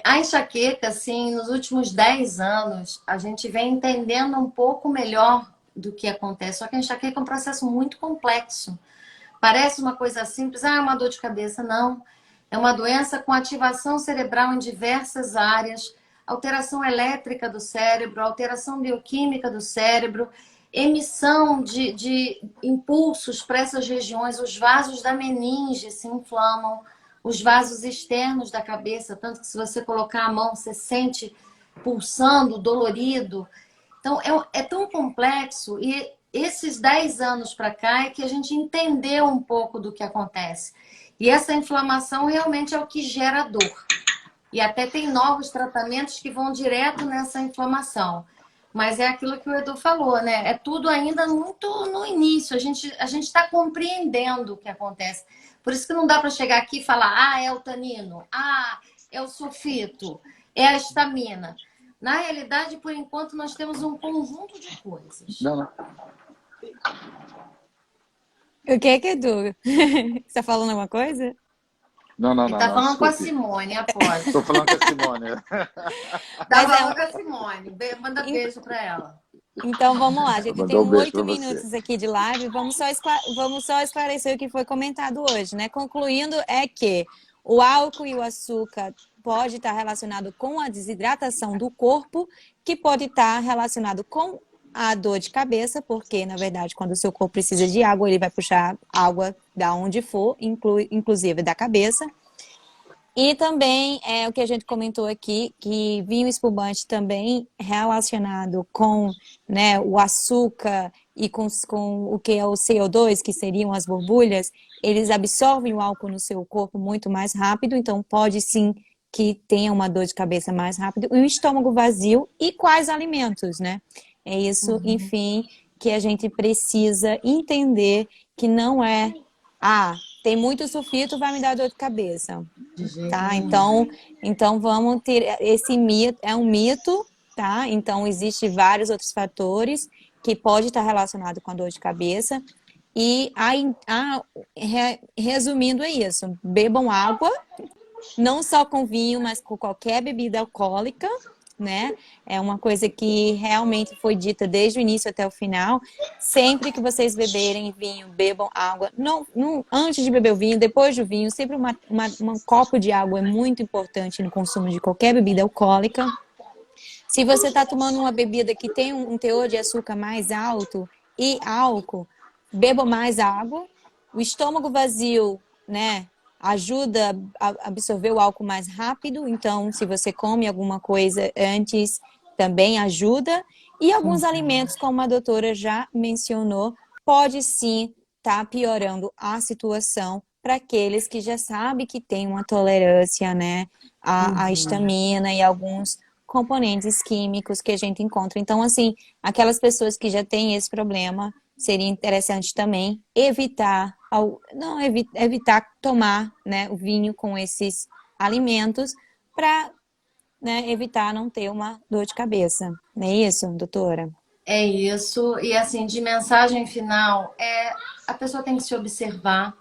A enxaqueca, assim, nos últimos 10 anos, a gente vem entendendo um pouco melhor do que acontece. Só que a enxaqueca é um processo muito complexo. Parece uma coisa simples, é uma dor de cabeça. Não. É uma doença com ativação cerebral em diversas áreas, alteração elétrica do cérebro, alteração bioquímica do cérebro, emissão de impulsos para essas regiões. Os vasos da meninge se inflamam, os vasos externos da cabeça, tanto que se você colocar a mão, você sente pulsando, dolorido. Então, é tão complexo e esses 10 anos para cá é que a gente entendeu um pouco do que acontece. E essa inflamação realmente é o que gera dor. E até tem novos tratamentos que vão direto nessa inflamação. Mas é aquilo que o Edu falou, né? É tudo ainda muito no início. A gente está compreendendo o que acontece. Por isso que não dá para chegar aqui e falar, ah, é o tanino, ah, é o sulfito, é a histamina. Na realidade, por enquanto, nós temos um conjunto de coisas. Não, não. O que é, Edu? Você tá falando alguma coisa? Não, não, Ele não, tá não, falando com a desculpe. Simone, aposto. Estou falando com a Simone. Tá Mas falando com a Simone. Manda en- beijo para ela. então vamos lá, a gente tem Mandou um beijo para 8 você. minutos aqui de live, vamos só esclarecer o que foi comentado hoje, né? Concluindo é que o álcool e o açúcar pode estar relacionado com a desidratação do corpo, que pode estar relacionado com a dor de cabeça, porque, na verdade, quando o seu corpo precisa de água, ele vai puxar água da onde for, inclusive da cabeça. E também é o que a gente comentou aqui, que vinho espumante também relacionado com, né, o açúcar e com o que é o CO2, que seriam as borbulhas, eles absorvem o álcool no seu corpo muito mais rápido, então pode sim que tenha uma dor de cabeça mais rápido. E o estômago vazio e quais alimentos, né? É isso, enfim, que a gente precisa entender que não é, ah, tem muito sulfito, vai me dar dor de cabeça. De jeito Tá, nenhum. então vamos ter esse mito, é um mito, tá? Então existe vários outros fatores que pode estar relacionado com a dor de cabeça. E resumindo é isso, bebam água, não só com vinho, mas com qualquer bebida alcoólica, né? É uma coisa que realmente foi dita desde o início até o final. Sempre que vocês beberem vinho, bebam água. Não, antes de beber o vinho, depois do vinho, sempre um copo de água é muito importante no consumo de qualquer bebida alcoólica. Se você está tomando uma bebida que tem um teor de açúcar mais alto e álcool, beba mais água. O estômago vazio, né, ajuda a absorver o álcool mais rápido. Então, se você come alguma coisa antes, também ajuda. E alguns alimentos, como a doutora já mencionou, pode sim estar piorando a situação para aqueles que já sabem que tem uma tolerância, né, à histamina e alguns componentes químicos que a gente encontra. Então, assim, aquelas pessoas que já têm esse problema, seria interessante também evitar, não evitar tomar, né, o vinho com esses alimentos para, né, evitar não ter uma dor de cabeça. Não é isso, doutora? É isso. E assim, de mensagem final, a pessoa tem que se observar.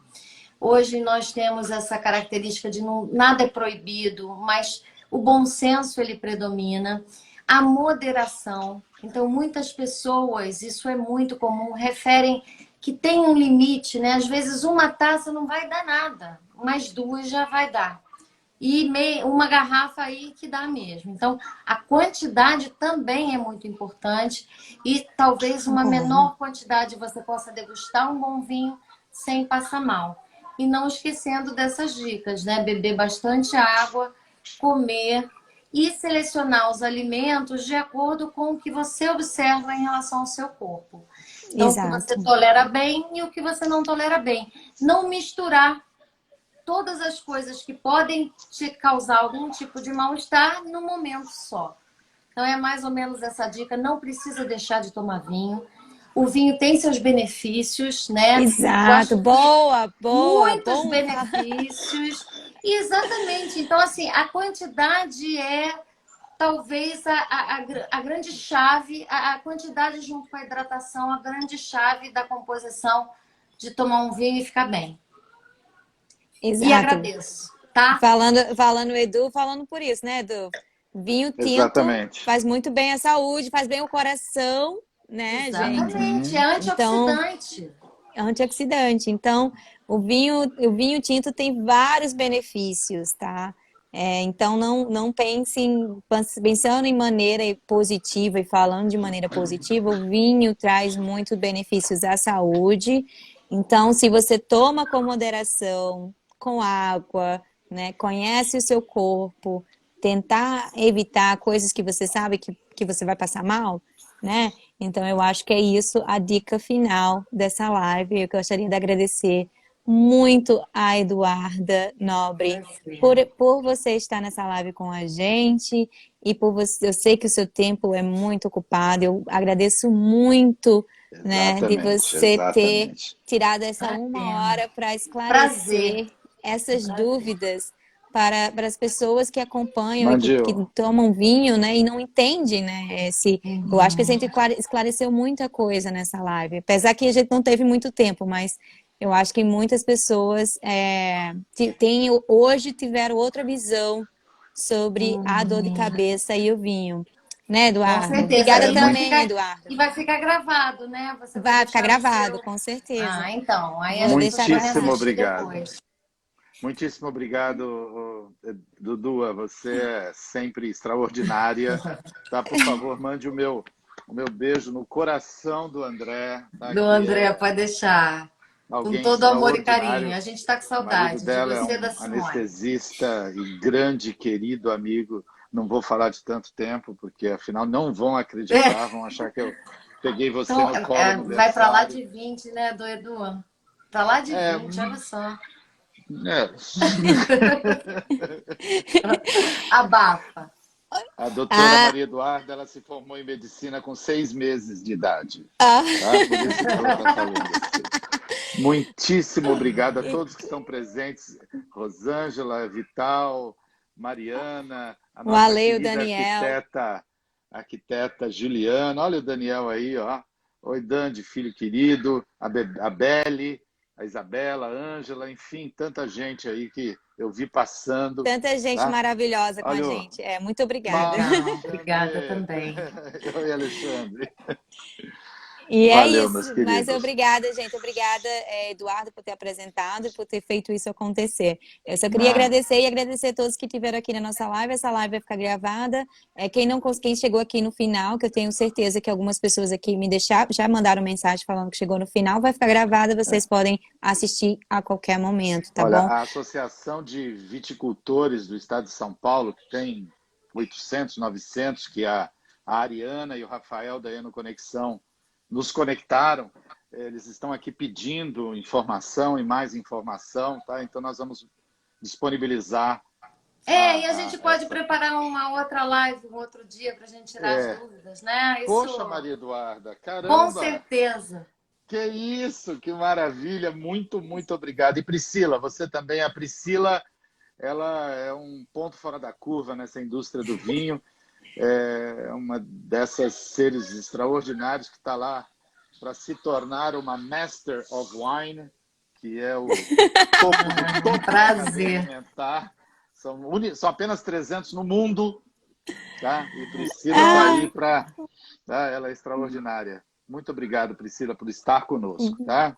Hoje nós temos essa característica de não, nada é proibido, mas o bom senso ele predomina, a moderação. Então, muitas pessoas, isso é muito comum, referem que tem um limite, né? Às vezes uma taça não vai dar nada, mas duas já vai dar. E uma garrafa aí que dá mesmo. Então, a quantidade também é muito importante e talvez uma Concordo. menor quantidade você possa degustar um bom vinho sem passar mal. E não esquecendo dessas dicas, né? Beber bastante água, comer e selecionar os alimentos de acordo com o que você observa em relação ao seu corpo. Então, o que você Exato. tolera bem e o que você não tolera bem. Não misturar todas as coisas que podem te causar algum tipo de mal-estar no momento só. Então é mais ou menos essa dica, não precisa deixar de tomar vinho. O vinho tem seus benefícios, né? Eu Exato. acho que Boa, boa, muitos bom. benefícios. Exatamente. Então, assim, a quantidade é talvez a grande chave, a quantidade junto com a hidratação, a grande chave da composição de tomar um vinho e ficar bem. E Exato. agradeço. tá? Falando Edu, falando por isso, né, Edu? Vinho tinto Exatamente. faz muito bem à saúde, faz bem ao coração, né, gente? Exatamente, é Então, antioxidante. antioxidante. Então, o vinho tinto tem vários benefícios, tá? Então, não pensem, pensando em maneira positiva e falando de maneira positiva, o vinho traz muitos benefícios à saúde. Então, se você toma com moderação, com água, né, conhece o seu corpo, tentar evitar coisas que você sabe que você vai passar mal, né? Então, eu acho que é isso a dica final dessa live. Eu gostaria de agradecer muito a Eduarda Nobre por você estar nessa live com a gente e por você. Eu sei que o seu tempo é muito ocupado. Eu agradeço muito, né, de Exatamente, você ter exatamente. tirado essa uma Imagina. hora para Prazer. esclarecer essas dúvidas para as pessoas que acompanham e que Mandil, tomam vinho, né, e não entendem, né, eu acho que a gente esclareceu muita coisa nessa live, apesar que a gente não teve muito tempo, mas eu acho que muitas pessoas hoje tiveram outra visão sobre a dor de cabeça e o vinho, né, Com Eduardo? certeza. Obrigada é muito. também, Eduardo. E vai ficar gravado, né? Você vai Vai ficar deixar no gravado, seu. com certeza. Ah, então. Aí as Vou pessoas deixar podem Muitíssimo assistir obrigado. depois. Muitíssimo obrigado, Dudu. Você é sempre extraordinária. Tá, por favor, mande o meu beijo no coração do André, tá? Do Que André, é pode deixar. Com alguém todo amor e carinho. extraordinário. A gente está com O marido saudade de dela é você e um da Simone. anestesista e grande, querido amigo. Não vou falar de tanto tempo, porque afinal não vão acreditar, vão achar que eu peguei você Então, no colo no vai para lá berçário. de 20, né, do Edu? Para lá de É, 20, olha só. é. Abafa. A doutora Ah, Maria Eduarda, ela se formou em medicina com 6 meses de idade, ah. tá? Por isso que ela está falando assim. Muitíssimo obrigado a todos que estão presentes. Rosângela, Vital, Mariana, a O nossa Ale e o querida Daniel. arquiteta Juliana. Olha o Daniel aí, ó. Oi, Dande, filho querido, a Belle, a Isabela, a Ângela, enfim, tanta gente aí que eu vi passando, Tanta gente tá? maravilhosa com a Olha o gente. Muito obrigada. Legal, obrigada Alexandre, também. oi, Alexandre. E é Valeu, meus isso. Mas queridos. obrigada, gente. Obrigada, Eduardo, por ter apresentado e por ter feito isso acontecer. Eu só queria Nada. agradecer e agradecer a todos que estiveram aqui na nossa live. Essa live vai ficar gravada. Quem chegou aqui no final, que eu tenho certeza que algumas pessoas aqui me deixaram, já mandaram mensagem falando que chegou no final, vai ficar gravada. Vocês podem assistir a qualquer momento, tá Olha, bom? a Associação de Viticultores do Estado de São Paulo, que tem 800, 900, que a Ariana e o Rafael da Eno Conexão nos conectaram, eles estão aqui pedindo informação e mais informação, tá? Então nós vamos disponibilizar E a gente pode essa. preparar uma outra live um outro dia para a gente tirar as dúvidas, né? Poxa, Isso, Maria Eduarda, com caramba! certeza. Que isso, que maravilha! Muito, muito obrigado. E Priscila, você também. A Priscila, ela é um ponto fora da curva nessa indústria do vinho. É uma dessas seres extraordinários que está lá para se tornar uma Master of Wine, que é o topo do topo da cadeia Prazer. alimentar. São apenas 300 no mundo, tá? E Priscila está aí para... Tá? Ela é extraordinária. Muito obrigado, Priscila, por estar conosco, tá?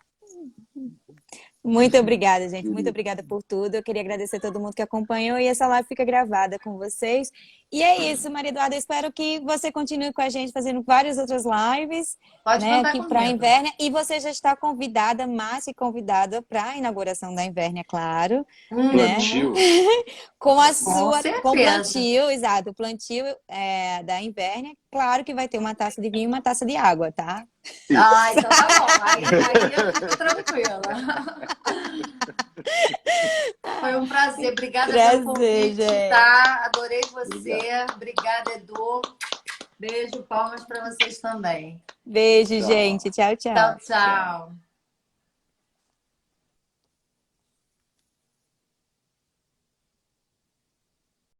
Muito obrigada, gente. Muito Querido. obrigada por tudo. Eu queria agradecer a todo mundo que acompanhou e essa live fica gravada com vocês. E é isso, Maria Eduarda. Eu espero que você continue com a gente fazendo várias outras lives, Pode né, contar aqui para a comigo. Invérnia. E você já está convidada, mais que convidada, para a inauguração da Invérnia, claro, né? Plantio. Com Com o certeza. plantio, exato, o plantio da Invérnia. Claro que vai ter uma taça de vinho e uma taça de água, tá? Isso. Então tá bom. Aí eu fico tranquila. Foi um prazer. Obrigada pelo convite, gente. tá? Adorei você. Obrigado. Obrigada, Edu. Beijo, palmas para vocês também. Beijo, Tchau. gente. Tchau, tchau. Tchau, tchau.